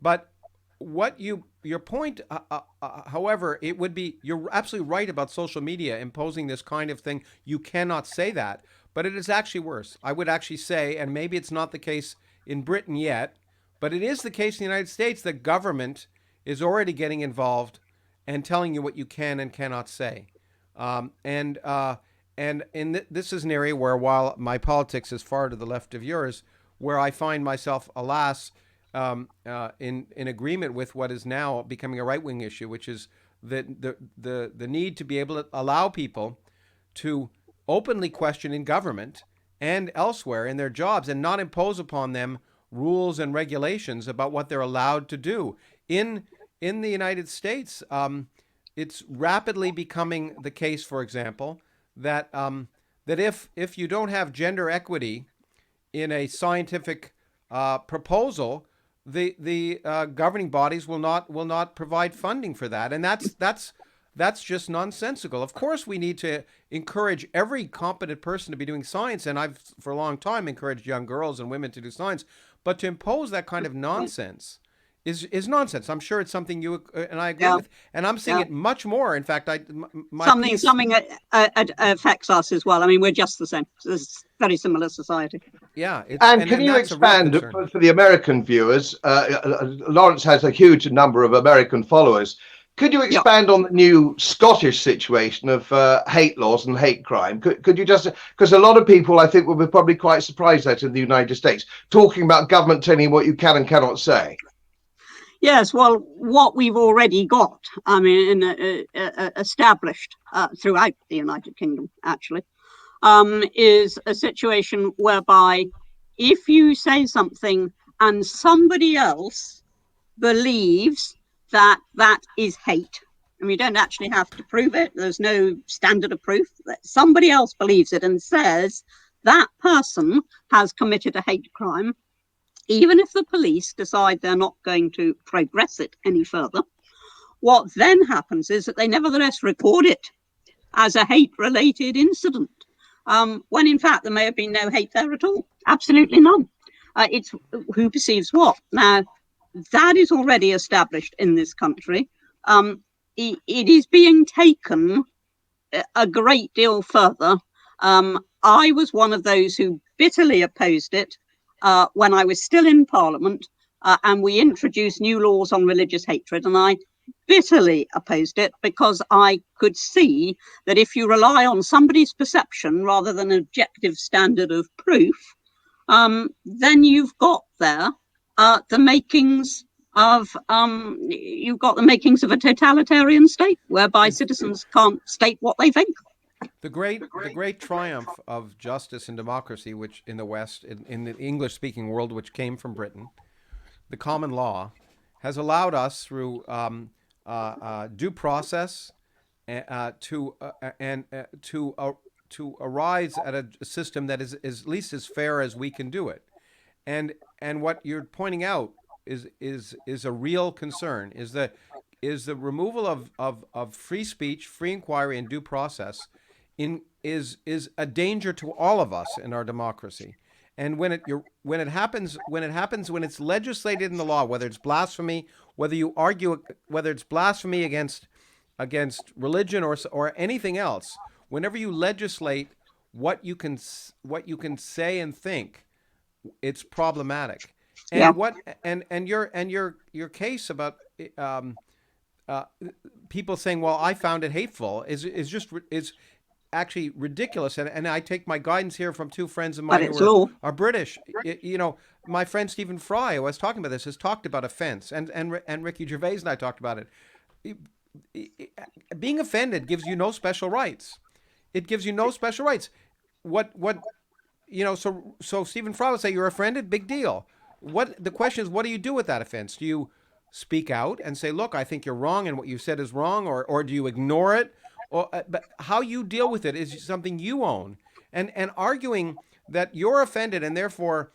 But your point, however, it would be, you're absolutely right about social media imposing this kind of thing. You cannot say that, but it is actually worse. I would actually say, and maybe it's not the case in Britain yet, but it is the case in the United States, the government is already getting involved and telling you what you can and cannot say. This is an area where, while my politics is far to the left of yours, where I find myself, alas, in agreement with what is now becoming a right-wing issue, which is the need to be able to allow people to openly question in government and elsewhere in their jobs and not impose upon them rules and regulations about what they're allowed to do. In the United States, it's rapidly becoming the case, for example, that if you don't have gender equity in a scientific proposal, the governing bodies will not provide funding for that, and that's just nonsensical. Of course, we need to encourage every competent person to be doing science, and I've for a long time encouraged young girls and women to do science. But to impose that kind of nonsense is nonsense. I'm sure it's something you and I agree with, and I'm seeing it much more. In fact, something affects us as well. I mean, we're just the same. It's a very similar society. Yeah, and can you expand for the American viewers? Lawrence has a huge number of American followers. Could you expand on the new Scottish situation of hate laws and hate crime? Could you just, because a lot of people, I think, will be probably quite surprised that in the United States, talking about government telling you what you can and cannot say. Yes, well, what we've already got, I mean, established throughout the United Kingdom, actually, is a situation whereby if you say something and somebody else believes that is hate, and you don't actually have to prove it, there's no standard of proof, that somebody else believes it and says that person has committed a hate crime, even if the police decide they're not going to progress it any further, what then happens is that they nevertheless record it as a hate-related incident, when in fact there may have been no hate there at all. Absolutely none. It's who perceives what. Now, that is already established in this country. It is being taken a great deal further. I was one of those who bitterly opposed it when I was still in Parliament, and we introduced new laws on religious hatred, and I bitterly opposed it because I could see that if you rely on somebody's perception rather than an objective standard of proof, then you've got there the makings of a totalitarian state whereby citizens can't state what they think. The great triumph of justice and democracy, which in the West, in the English-speaking world, which came from Britain, the common law, has allowed us through due process to arise at a system that is at least as fair as we can do it. And what you're pointing out is a real concern, is the removal of free speech, free inquiry, and due process is a danger to all of us in our democracy. And when it happens when it's legislated in the law, whether it's blasphemy, whether you argue whether it's blasphemy against religion or anything else, whenever you legislate what you can say and think, it's problematic. And your case about people saying, well, I found it hateful is actually ridiculous. And I take my guidance here from two friends of mine who are British. My friend Stephen Fry, who I was talking about this, has talked about offense, and Ricky Gervais and I talked about it. Being offended gives you no special rights. It gives you no special rights. So Stephen Fry would say, you're offended, big deal. The question is, what do you do with that offense? Do you speak out and say, look, I think you're wrong and what you said is wrong, or do you ignore it? But how you deal with it is something you own. And arguing that you're offended and therefore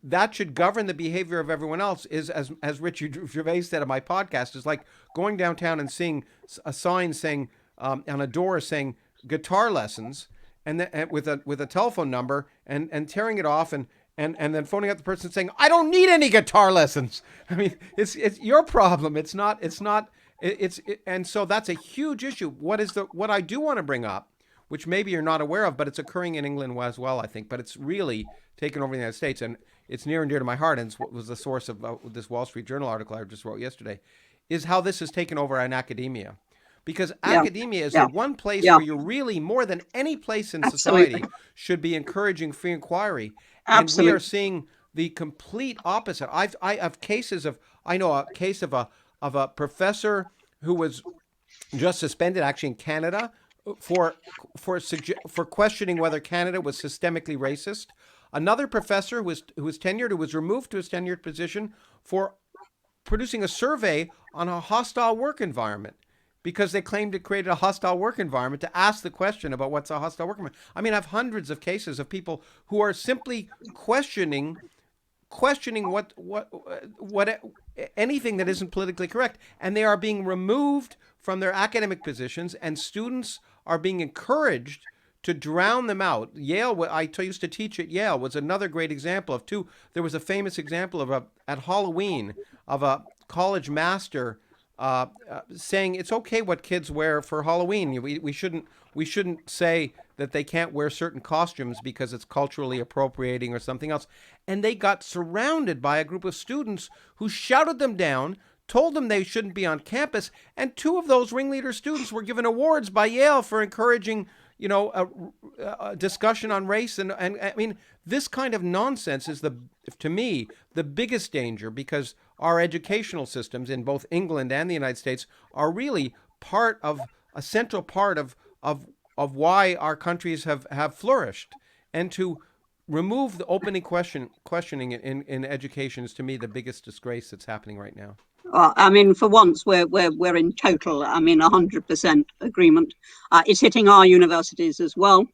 that should govern the behavior of everyone else is, as Richard Gervais said on my podcast, is like going downtown and seeing a sign saying on a door saying, guitar lessons and with a telephone number and tearing it off and then phoning up the person saying, I don't need any guitar lessons. I mean, it's your problem. And so that's a huge issue. What I do want to bring up, which maybe you're not aware of, but it's occurring in England as well, I think, but it's really taken over the United States, and it's near and dear to my heart, and it's what was the source of this Wall Street Journal article I just wrote yesterday, is how this has taken over in academia. Because academia is the one place where you really, more than any place in society, should be encouraging free inquiry. And we are seeing the complete opposite. I have cases of, I know a case of a professor who was just suspended actually in Canada for questioning whether Canada was systemically racist. Another professor who was tenured, who was removed to his tenured position for producing a survey on a hostile work environment, because they claimed it created a hostile work environment to ask the question about what's a hostile work environment. I mean, I have hundreds of cases of people who are simply questioning what anything that isn't politically correct, and they are being removed from their academic positions, and students are being encouraged to drown them out. Yale, I used to teach at Yale, was another great example of two. There was a famous example at Halloween of a college master saying it's okay what kids wear for Halloween. We shouldn't say that they can't wear certain costumes because it's culturally appropriating or something else. And they got surrounded by a group of students who shouted them down, told them they shouldn't be on campus, and two of those ringleader students were given awards by Yale for encouraging, a discussion on race. And I mean, this kind of nonsense is, to me, the biggest danger, because our educational systems in both England and the United States are really a central part of why our countries have flourished. And to remove the opening questioning in education is, to me, the biggest disgrace that's happening right now. I mean, for once, we're in total, 100% agreement. It's hitting our universities as well,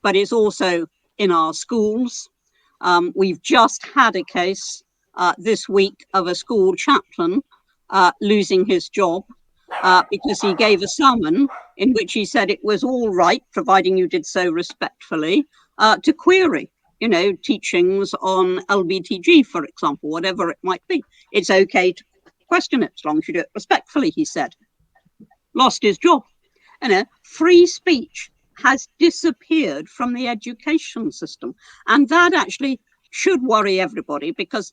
but it's also in our schools. We've just had a case this week of a school chaplain losing his job because he gave a sermon in which he said it was all right, providing you did so respectfully, to query, teachings on LBTG, for example, whatever it might be. It's okay to question it as long as you do it respectfully, he said. Lost his job. Free speech has disappeared from the education system. And that actually should worry everybody, because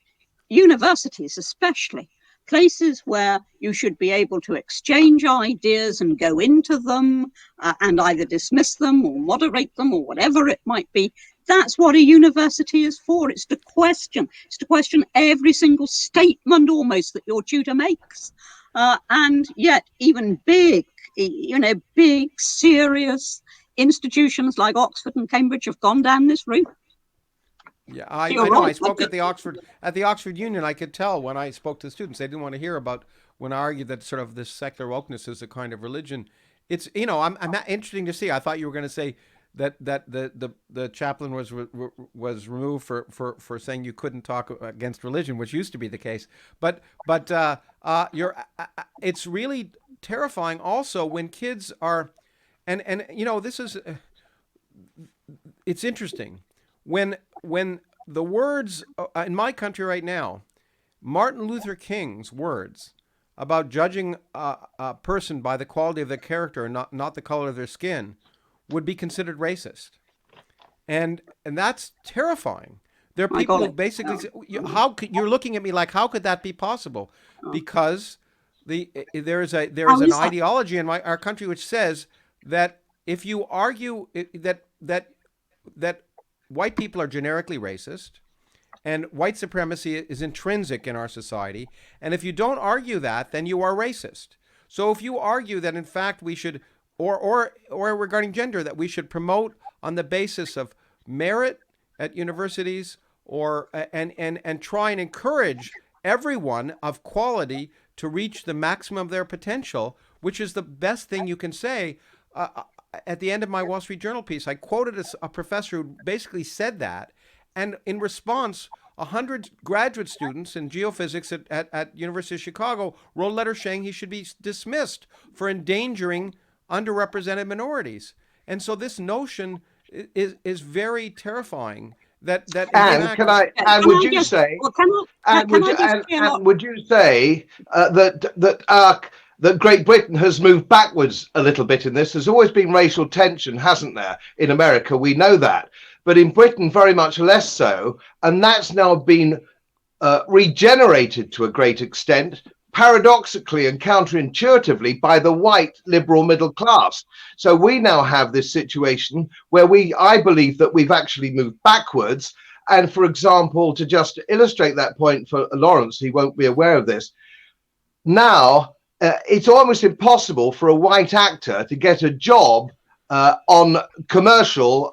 universities especially, places where you should be able to exchange ideas and go into them and either dismiss them or moderate them or whatever it might be. That's what a university is for. It's to question. It's to question every single statement almost that your tutor makes. And yet even big, serious institutions like Oxford and Cambridge have gone down this route. Yeah, I know. I spoke at the Oxford Union. I could tell when I spoke to the students, they didn't want to hear about when I argued that sort of this secular wokeness is a kind of religion. It's I'm interesting to see. I thought you were going to say that the chaplain was removed for saying you couldn't talk against religion, which used to be the case. But it's really terrifying also when kids are, and this is, it's interesting. When the words in my country right now, Martin Luther King's words about judging a person by the quality of their character and not the color of their skin would be considered racist, and that's terrifying. There are people who basically say, you're looking at me like, how could that be possible? Because there is an ideology in our country which says that if you argue that white people are generically racist, and white supremacy is intrinsic in our society, and if you don't argue that, then you are racist. So if you argue that in fact we should, or regarding gender, that we should promote on the basis of merit at universities, and try and encourage everyone of quality to reach the maximum of their potential, which is the best thing you can say. At the end of my Wall Street Journal piece, I quoted a professor who basically said that, and in response, 100 graduate students in geophysics at University of Chicago wrote a letter saying he should be dismissed for endangering underrepresented minorities. And so this notion is very terrifying. That in And fact, can I? Can And would I you just, say? well, And can would I you? just say a lot? And would you say that Great Britain has moved backwards a little bit in this? There's always been racial tension, hasn't there? In America, we know that, but in Britain, very much less so, and that's now been regenerated to a great extent, paradoxically and counterintuitively, by the white liberal middle class. So we now have this situation where I believe that we've actually moved backwards. And for example, to just illustrate that point for Lawrence, he won't be aware of this, now it's almost impossible for a white actor to get a job on commercials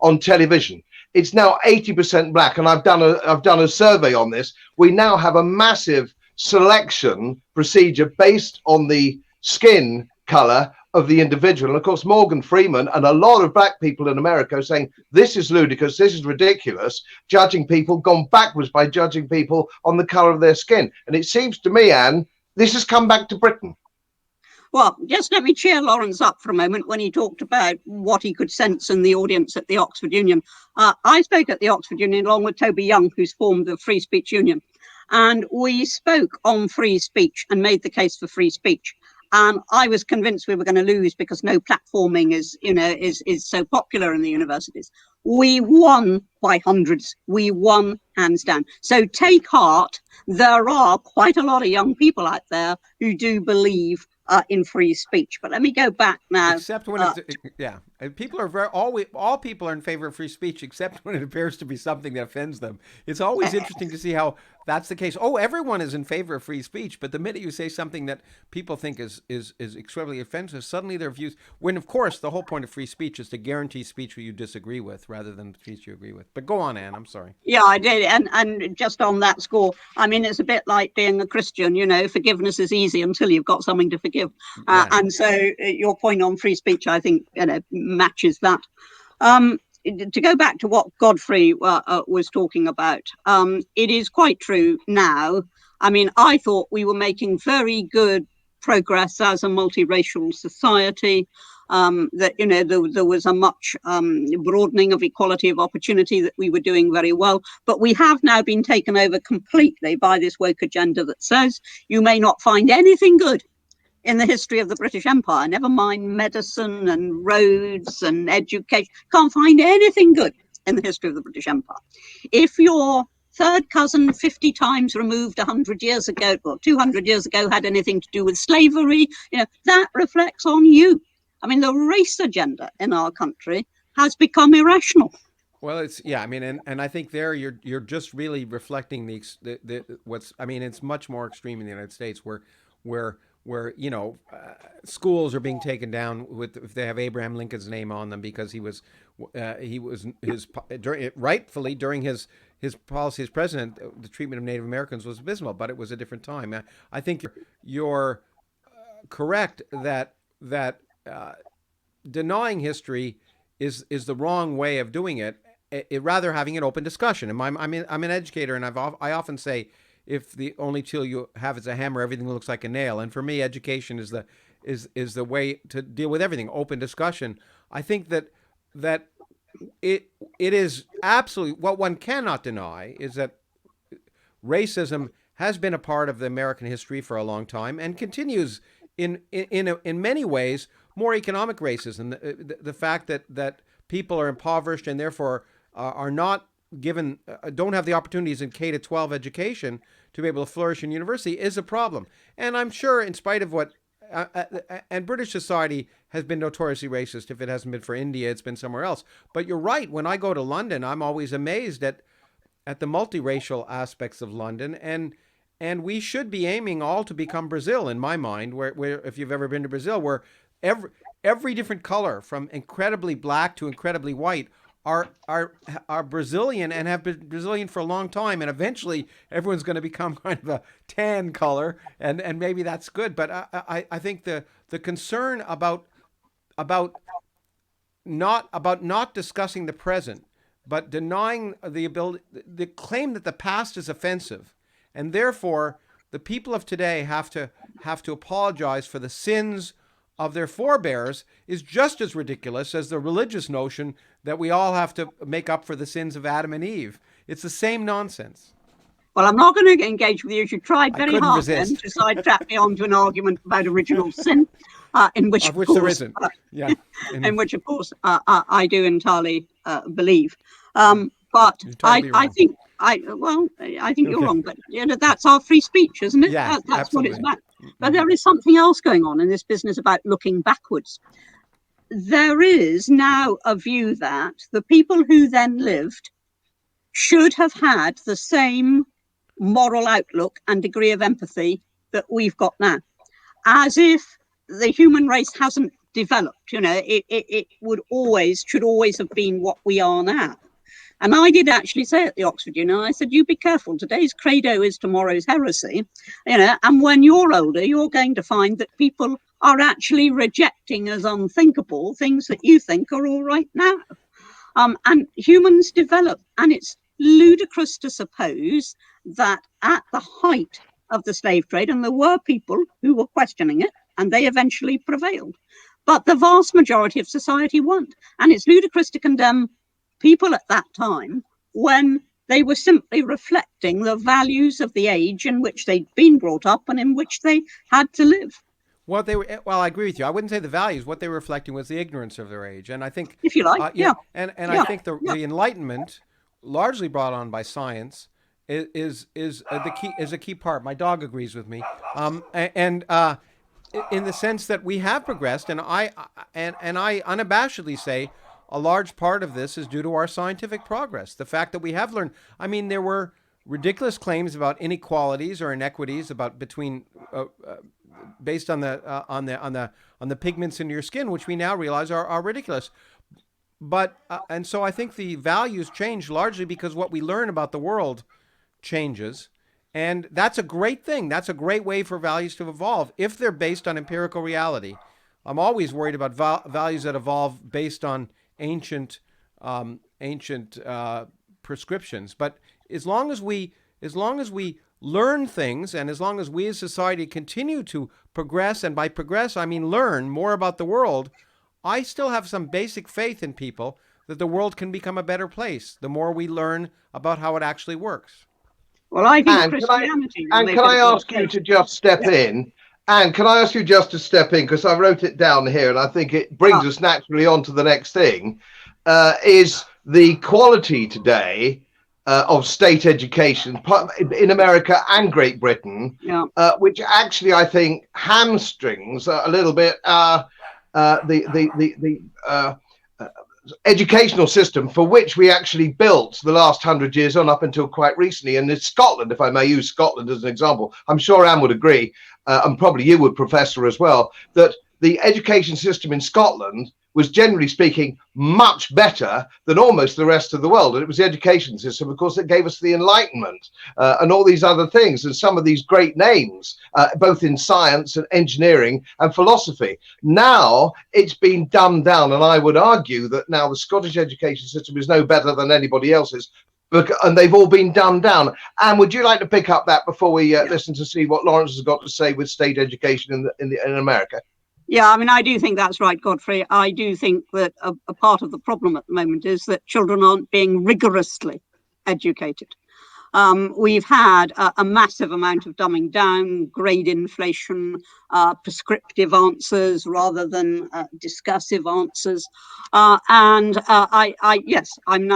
on television. It's now 80% black, and I've done a survey on this. We now have a massive selection procedure based on the skin color of the individual. And of course, Morgan Freeman and a lot of black people in America are saying this is ludicrous, this is ridiculous, judging people, gone backwards by judging people on the color of their skin. And it seems to me, Anne, this has come back to Britain. Well, just let me cheer Lawrence up for a moment when he talked about what he could sense in the audience at the Oxford Union. I spoke at the Oxford Union along with Toby Young, who's formed the Free Speech Union. And we spoke on free speech and made the case for free speech. And I was convinced we were going to lose because no platforming is so popular in the universities. We won by hundreds. We won hands down. So take heart. There are quite a lot of young people out there who do believe in free speech. But let me go back now. Except when people are all people are in favor of free speech, except when it appears to be something that offends them. It's always interesting to see how that's the case. Oh, everyone is in favor of free speech, but the minute you say something that people think is incredibly offensive, suddenly their views. When of course the whole point of free speech is to guarantee speech you disagree with rather than speech you agree with. But go on, Anne. I'm sorry. Yeah, I did, and just on that score, I mean, it's a bit like being a Christian. Forgiveness is easy until you've got something to forgive. And so your point on free speech, I think, matches that. To go back to what Godfrey was talking about, it is quite true now. I mean, I thought we were making very good progress as a multiracial society. There was a much broadening of equality of opportunity, that we were doing very well. But we have now been taken over completely by this woke agenda that says you may not find anything good in the history of the British Empire, never mind medicine and roads and education. Can't find anything good in the history of the British Empire. If your third cousin 50 times removed 100 years ago or 200 years ago had anything to do with slavery, that reflects on you. I mean, the race agenda in our country has become irrational. Well, and I think there you're just really reflecting it's much more extreme in the United States where schools are being taken down if they have Abraham Lincoln's name on them because rightfully during his policy as president, the treatment of Native Americans was abysmal, but it was a different time. I think you're correct that denying history is the wrong way of doing it. Rather having an open discussion. And I'm an educator, and I often say, if the only tool you have is a hammer, everything looks like a nail. And for me, education is the way to deal with everything. Open discussion. I think that it is absolutely what one cannot deny is that racism has been a part of the American history for a long time and continues in many ways. More economic racism, the fact that people are impoverished and therefore are not given, don't have the opportunities in K to 12 education to be able to flourish in university is a problem. And I'm sure, in spite of what, and British society has been notoriously racist. If it hasn't been for India, it's been somewhere else. But you're right. When I go to London, I'm always amazed at the multiracial aspects of London, and we should be aiming all to become Brazil, in my mind. Where if you've ever been to Brazil, where every different color, from incredibly black to incredibly white, are Brazilian and have been Brazilian for a long time, and eventually everyone's going to become kind of a tan color, and maybe that's good. But I think the concern about not discussing the present, but denying the ability, the claim that the past is offensive, and therefore the people of today have to apologize for the sins of their forebears is just as ridiculous as the religious notion that we all have to make up for the sins of Adam and Eve. It's the same nonsense. Well, I'm not going to engage with you. You tried I very couldn't hard then resist. to sidetrack me onto an argument about original sin, in which, Of which course, there isn't. Yeah. in which, of course, I do entirely believe. But You're totally I wrong. think I think you're Okay. wrong. But that's our free speech, isn't it? Yeah, That's what it's absolutely. about. But there is something else going on in this business about looking backwards. There is now a view that the people who then lived should have had the same moral outlook and degree of empathy that we've got now, as if the human race hasn't developed. It should always have been what we are now. And I did actually say at the Oxford Union, I said, you be careful, today's credo is tomorrow's heresy, and when you're older, you're going to find that people are actually rejecting as unthinkable things that you think are all right now. And humans develop, and it's ludicrous to suppose that at the height of the slave trade, and there were people who were questioning it, and they eventually prevailed. But the vast majority of society won. And it's ludicrous to condemn people at that time when they were simply reflecting the values of the age in which they'd been brought up and in which they had to live. Well, I agree with you. I wouldn't say the values. What they were reflecting was the ignorance of their age, and I think, if you like, and I think the Enlightenment, largely brought on by science, is a key part. My dog agrees with me, in the sense that we have progressed, and I unabashedly say a large part of this is due to our scientific progress. The fact that we have learned. I mean, there were ridiculous claims about inequalities or inequities based on the pigments in your skin, which we now realize are ridiculous. But and so I think the values change largely because what we learn about the world changes, and that's a great thing. That's a great way for values to evolve if they're based on empirical reality. I'm always worried about values that evolve based on ancient prescriptions. But as long as we learn things, and as long as we as society continue to progress, and by progress I mean learn more about the world, I still have some basic faith in people that the world can become a better place the more we learn about how it actually works. Well, I think And Christianity. can I ask you to just step in? And can I ask you just to step in, because I wrote it down here, and I think it brings us naturally on to the next thing, is the quality today of state education in America and Great Britain, which actually I think hamstrings a little bit the educational system for which we actually built the last 100 years on up until quite recently. And in Scotland, if I may use Scotland as an example, I'm sure Anne would agree, and probably you would, Professor, as well, that the education system in Scotland was, generally speaking, much better than almost the rest of the world. And it was the education system, of course, that gave us the Enlightenment and all these other things, and some of these great names, both in science and engineering and philosophy. Now it's been dumbed down, and I would argue that now the Scottish education system is no better than anybody else's, and they've all been dumbed down. And would you like to pick up that before we listen to see what Lawrence has got to say with state education in America? Yeah, I mean, I do think that's right, Godfrey. I do think that a part of the problem at the moment is that children aren't being rigorously educated. We've had a massive amount of dumbing down, grade inflation, prescriptive answers rather than discursive answers. I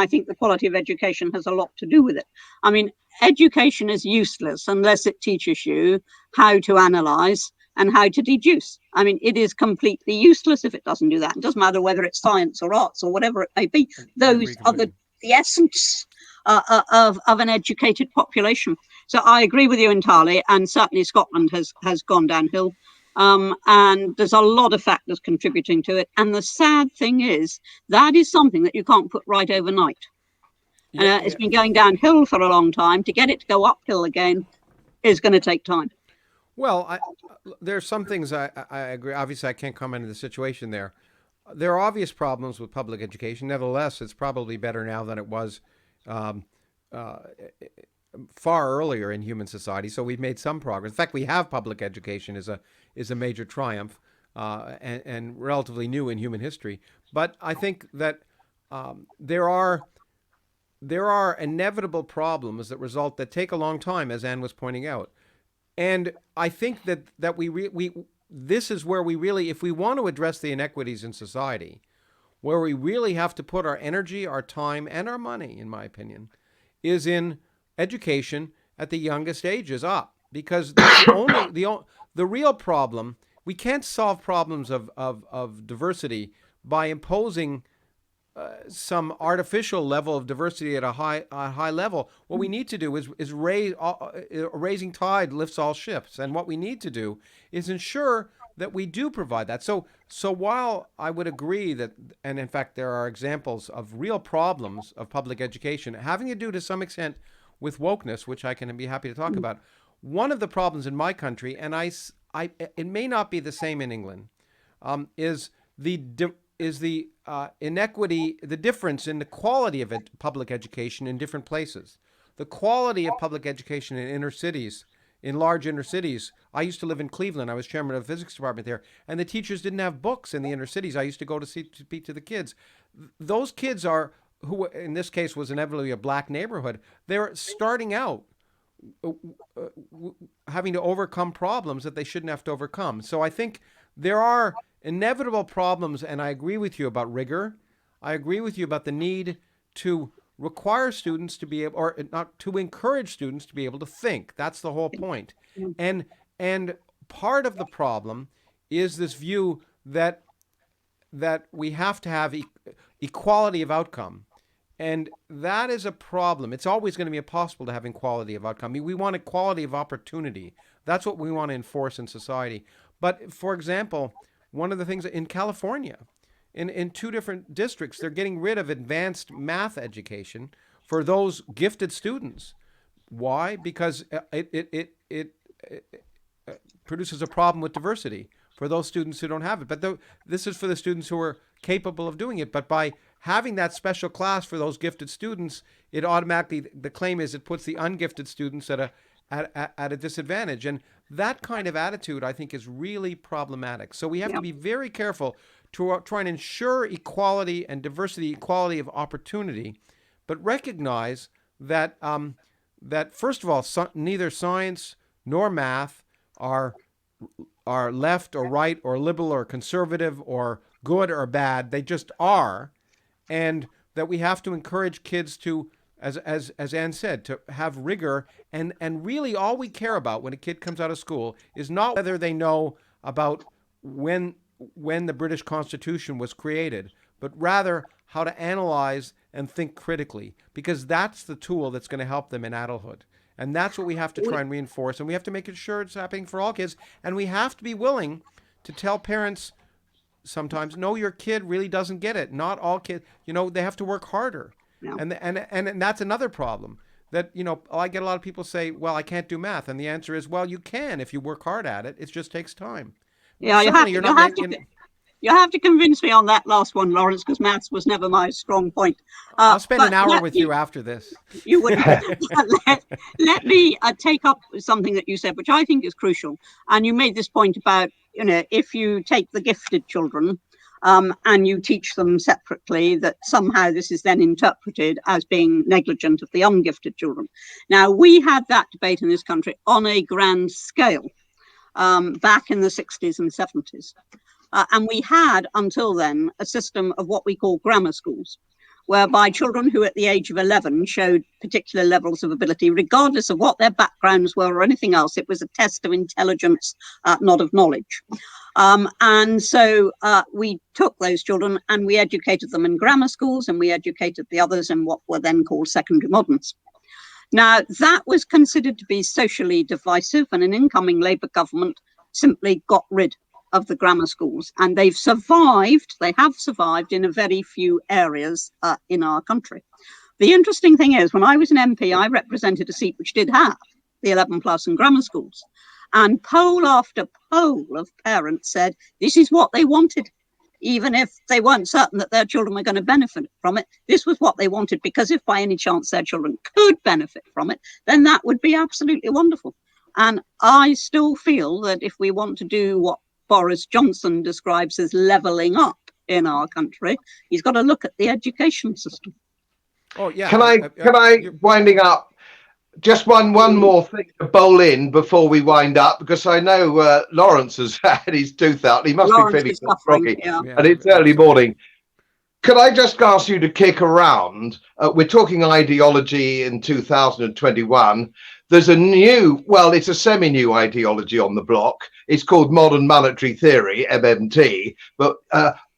think the quality of education has a lot to do with it. I mean, education is useless unless it teaches you how to analyze and how to deduce. I mean, it is completely useless if it doesn't do that. It doesn't matter whether it's science or arts or whatever it may be. Those are the essence of an educated population. So I agree with you entirely, and certainly Scotland has gone downhill. And there's a lot of factors contributing to it. And the sad thing is, that is something that you can't put right overnight. It's been going downhill for a long time. To get it to go uphill again is going to take time. Well, there's some things I agree. Obviously, I can't comment on the situation there. There are obvious problems with public education. Nevertheless, it's probably better now than it was far earlier in human society. So we've made some progress. In fact, we have public education is a major triumph. and relatively new in human history. But I think that there are inevitable problems that take a long time, as Anne was pointing out. And I think that this is where we really, if we want to address the inequities in society, where we really have to put our energy, our time, and our money, in my opinion, is in education at the youngest ages up. Because that's the real problem. We can't solve problems of diversity by imposing some artificial level of diversity at a high level. What we need to do is raising tide lifts all ships, and what we need to do is ensure that we do provide that. So while I would agree that, and in fact there are examples of real problems of public education having to do to some extent with wokeness, which I can be happy to talk about. One of the problems in my country, and it may not be the same in England, is the inequity, the difference in the quality of public education in different places. The quality of public education in inner cities, in large inner cities. I used to live in Cleveland. I was chairman of the physics department there, and the teachers didn't have books in the inner cities. I used to go to speak to the kids. Those kids who in this case was inevitably a black neighborhood, they're starting out having to overcome problems that they shouldn't have to overcome. So I think there are inevitable problems, and I agree with you about rigor. I agree with you about the need to require students to be able, or not to encourage students to be able to think. That's the whole point. And part of the problem is this view that we have to have equality of outcome. And that is a problem. It's always going to be impossible to have equality of outcome. I mean, we want equality of opportunity. That's what we want to enforce in society. But for example, one of the things in California, in 2 different districts, they're getting rid of advanced math education for those gifted students. Why? Because it produces a problem with diversity for those students who don't have it. But this is for the students who are capable of doing it. But by having that special class for those gifted students, it automatically, the claim is, it puts the ungifted students at a disadvantage. And that kind of attitude, I think, is really problematic. So we have to be very careful to try and ensure equality and diversity, equality of opportunity, but recognize that first of all, neither science nor math are left or right or liberal or conservative or good or bad. They just are, and that we have to encourage kids to, as Anne said, to have rigor, and really all we care about when a kid comes out of school is not whether they know about when the British Constitution was created, but rather how to analyze and think critically, because that's the tool that's going to help them in adulthood. And that's what we have to try and reinforce, and we have to make sure it's happening for all kids, and we have to be willing to tell parents sometimes, no, your kid really doesn't get it. Not all kids, they have to work harder. No. And that's another problem. That, I get a lot of people say, well, I can't do math. And the answer is, well, you can if you work hard at it. It just takes time. Yeah, you have to convince me on that last one, Lawrence, because maths was never my strong point. I'll spend an hour with you after this. You would. let me take up something that you said, which I think is crucial. And you made this point about, if you take the gifted children and you teach them separately, that somehow this is then interpreted as being negligent of the ungifted children. Now, we had that debate in this country on a grand scale back in the 60s and 70s. And we had, until then, a system of what we call grammar schools, whereby children who at the age of 11 showed particular levels of ability, regardless of what their backgrounds were or anything else. It was a test of intelligence, not of knowledge. And so we took those children and we educated them in grammar schools, and we educated the others in what were then called secondary moderns. Now, that was considered to be socially divisive, and an incoming Labour government simply got rid of the grammar schools, and they have survived in a very few areas in our country. The interesting thing is, when I was an MP, I represented a seat which did have the 11 plus and grammar schools, and poll after poll of parents said this is what they wanted, even if they weren't certain that their children were going to benefit from it. This was what they wanted, because if by any chance their children could benefit from it, then that would be absolutely wonderful. And I still feel that if we want to do what Boris Johnson describes as levelling up in our country, he's got to look at the education system. Oh yeah. Can I winding up? Just one more thing to bowl in before we wind up, because I know Lawrence has had his tooth out. He must Lawrence be is feeling suffering, groggy, yeah. and it's early morning. Could I just ask you to kick around? We're talking ideology in 2021. There's a new, well, it's a semi-new ideology on the block. It's called modern monetary theory, MMT. But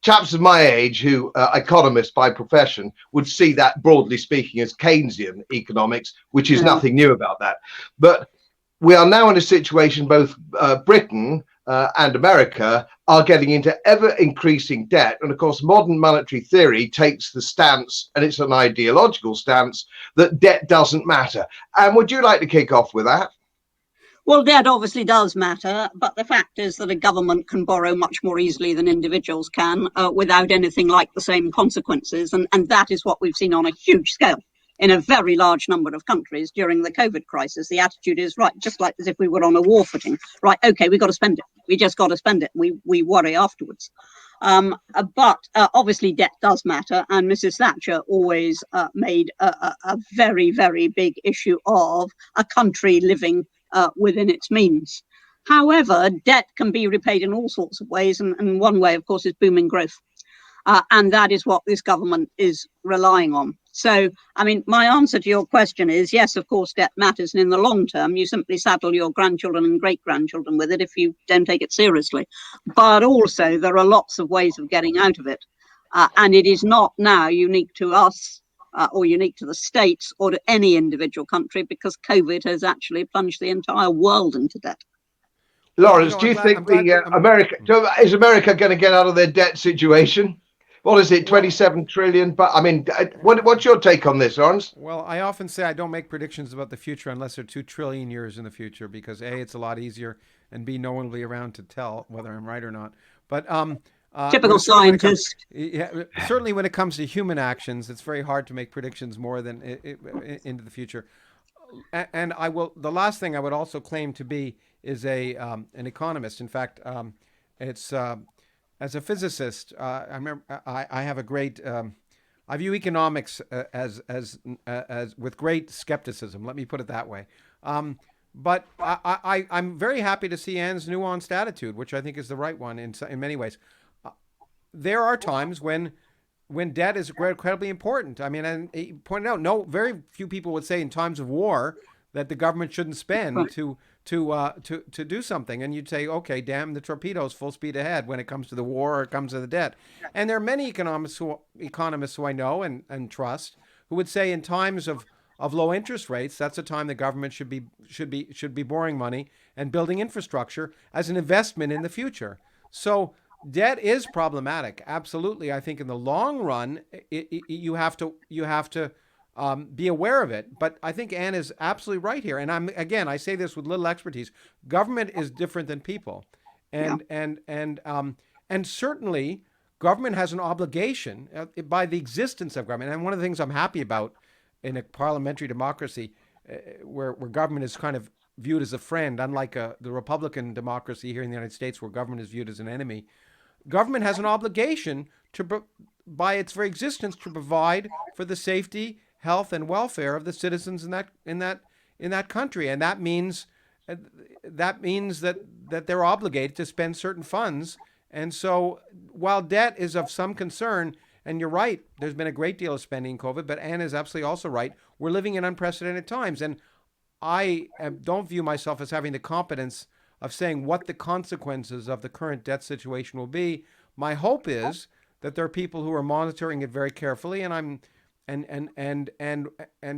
chaps of my age who are economists by profession would see that, broadly speaking, as Keynesian economics, which is nothing new about that. But we are now in a situation, both Britain and America are getting into ever increasing debt. And of course, modern monetary theory takes the stance, and it's an ideological stance, that debt doesn't matter. And would you like to kick off with that? Well, debt obviously does matter, but the fact is that a government can borrow much more easily than individuals can without anything like the same consequences. And that is what we've seen on a huge scale in a very large number of countries during the COVID crisis. The attitude is, right, just like as if we were on a war footing. Right, okay, we've got to spend it. We just got to spend it. We worry afterwards. But obviously debt does matter. And Mrs. Thatcher always made a very, very big issue of a country living within its means. However, debt can be repaid in all sorts of ways. And one way, of course, is booming growth. And that is what this government is relying on. So, I mean, my answer to your question is, yes, of course, debt matters. And in the long term, you simply saddle your grandchildren and great-grandchildren with it if you don't take it seriously. But also, there are lots of ways of getting out of it. And it is not now unique to us or unique to the States or to any individual country, because COVID has actually plunged the entire world into debt. Lawrence, do you think is America going to get out of their debt situation? What is it, 27 trillion? But I mean, what's your take on this, Lawrence? Well, I often say I don't make predictions about the future unless they're 2 trillion years in the future, because A, it's a lot easier, and B, no one will be around to tell whether I'm right or not. But typical scientist. Certainly when it comes to human actions, it's very hard to make predictions more than into the future. And I will. The last thing I would also claim to be is an economist. In fact, it's as a physicist. I remember I have a great. I view economics as with great skepticism. Let me put it that way. But I'm very happy to see Anne's nuanced attitude, which I think is the right one in many ways. There are times when debt is incredibly important. I mean, and he pointed out, very few people would say in times of war that the government shouldn't spend to do something. And you'd say, okay, damn the torpedoes, full speed ahead when it comes to the war or it comes to the debt. And there are many economists who I know and trust who would say in times of low interest rates, that's a time the government should be borrowing money and building infrastructure as an investment in the future. So debt is problematic. Absolutely. I think in the long run, you have to be aware of it. But I think Anne is absolutely right here. And I say this with little expertise. Government is different than people. And certainly government has an obligation by the existence of government. And one of the things I'm happy about in a parliamentary democracy where government is kind of viewed as a friend, unlike the Republican democracy here in the United States where government is viewed as an enemy. Government has an obligation by its very existence to provide for the safety, health, and welfare of the citizens in that country, and that means that they're obligated to spend certain funds. And so, while debt is of some concern, and you're right, there's been a great deal of spending in COVID, but Anne is absolutely also right. We're living in unprecedented times, and I don't view myself as having the competence of saying what the consequences of the current debt situation will be. My hope is that there are people who are monitoring it very carefully, and I'm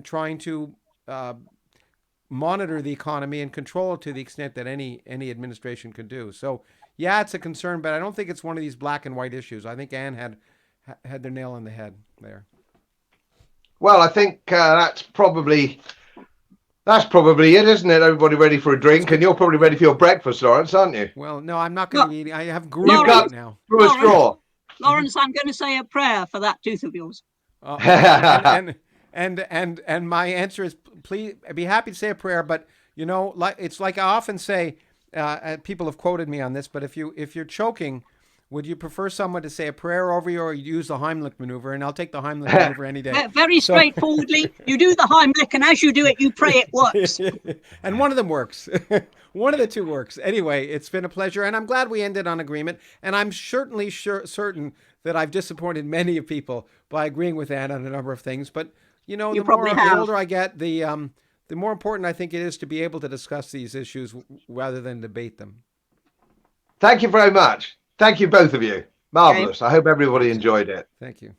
trying to monitor the economy and control it to the extent that any administration can do. So, yeah, it's a concern, but I don't think it's one of these black and white issues. I think Anne had their nail on the head there. Well, I think that's probably it, isn't it? Everybody ready for a drink, and you're probably ready for your breakfast, Lawrence, aren't you? Well, no, I'm not going to be eating. I have gruel right now. Through a straw. Lawrence, I'm going to say a prayer for that tooth of yours. And my answer is, please, I'd be happy to say a prayer, but it's like I often say, people have quoted me on this, but if you're choking, would you prefer someone to say a prayer over you, or you use the Heimlich maneuver? And I'll take the Heimlich maneuver any day. Very straightforwardly, you do the Heimlich, and as you do it, you pray it works. And one of them works. One of the two works. Anyway, it's been a pleasure, and I'm glad we ended on agreement. And I'm certainly certain that I've disappointed many of people by agreeing with Anne on a number of things. But the older I get, the more important I think it is to be able to discuss these issues rather than debate them. Thank you very much. Thank you, both of you. Marvelous. I hope everybody enjoyed it. Thank you.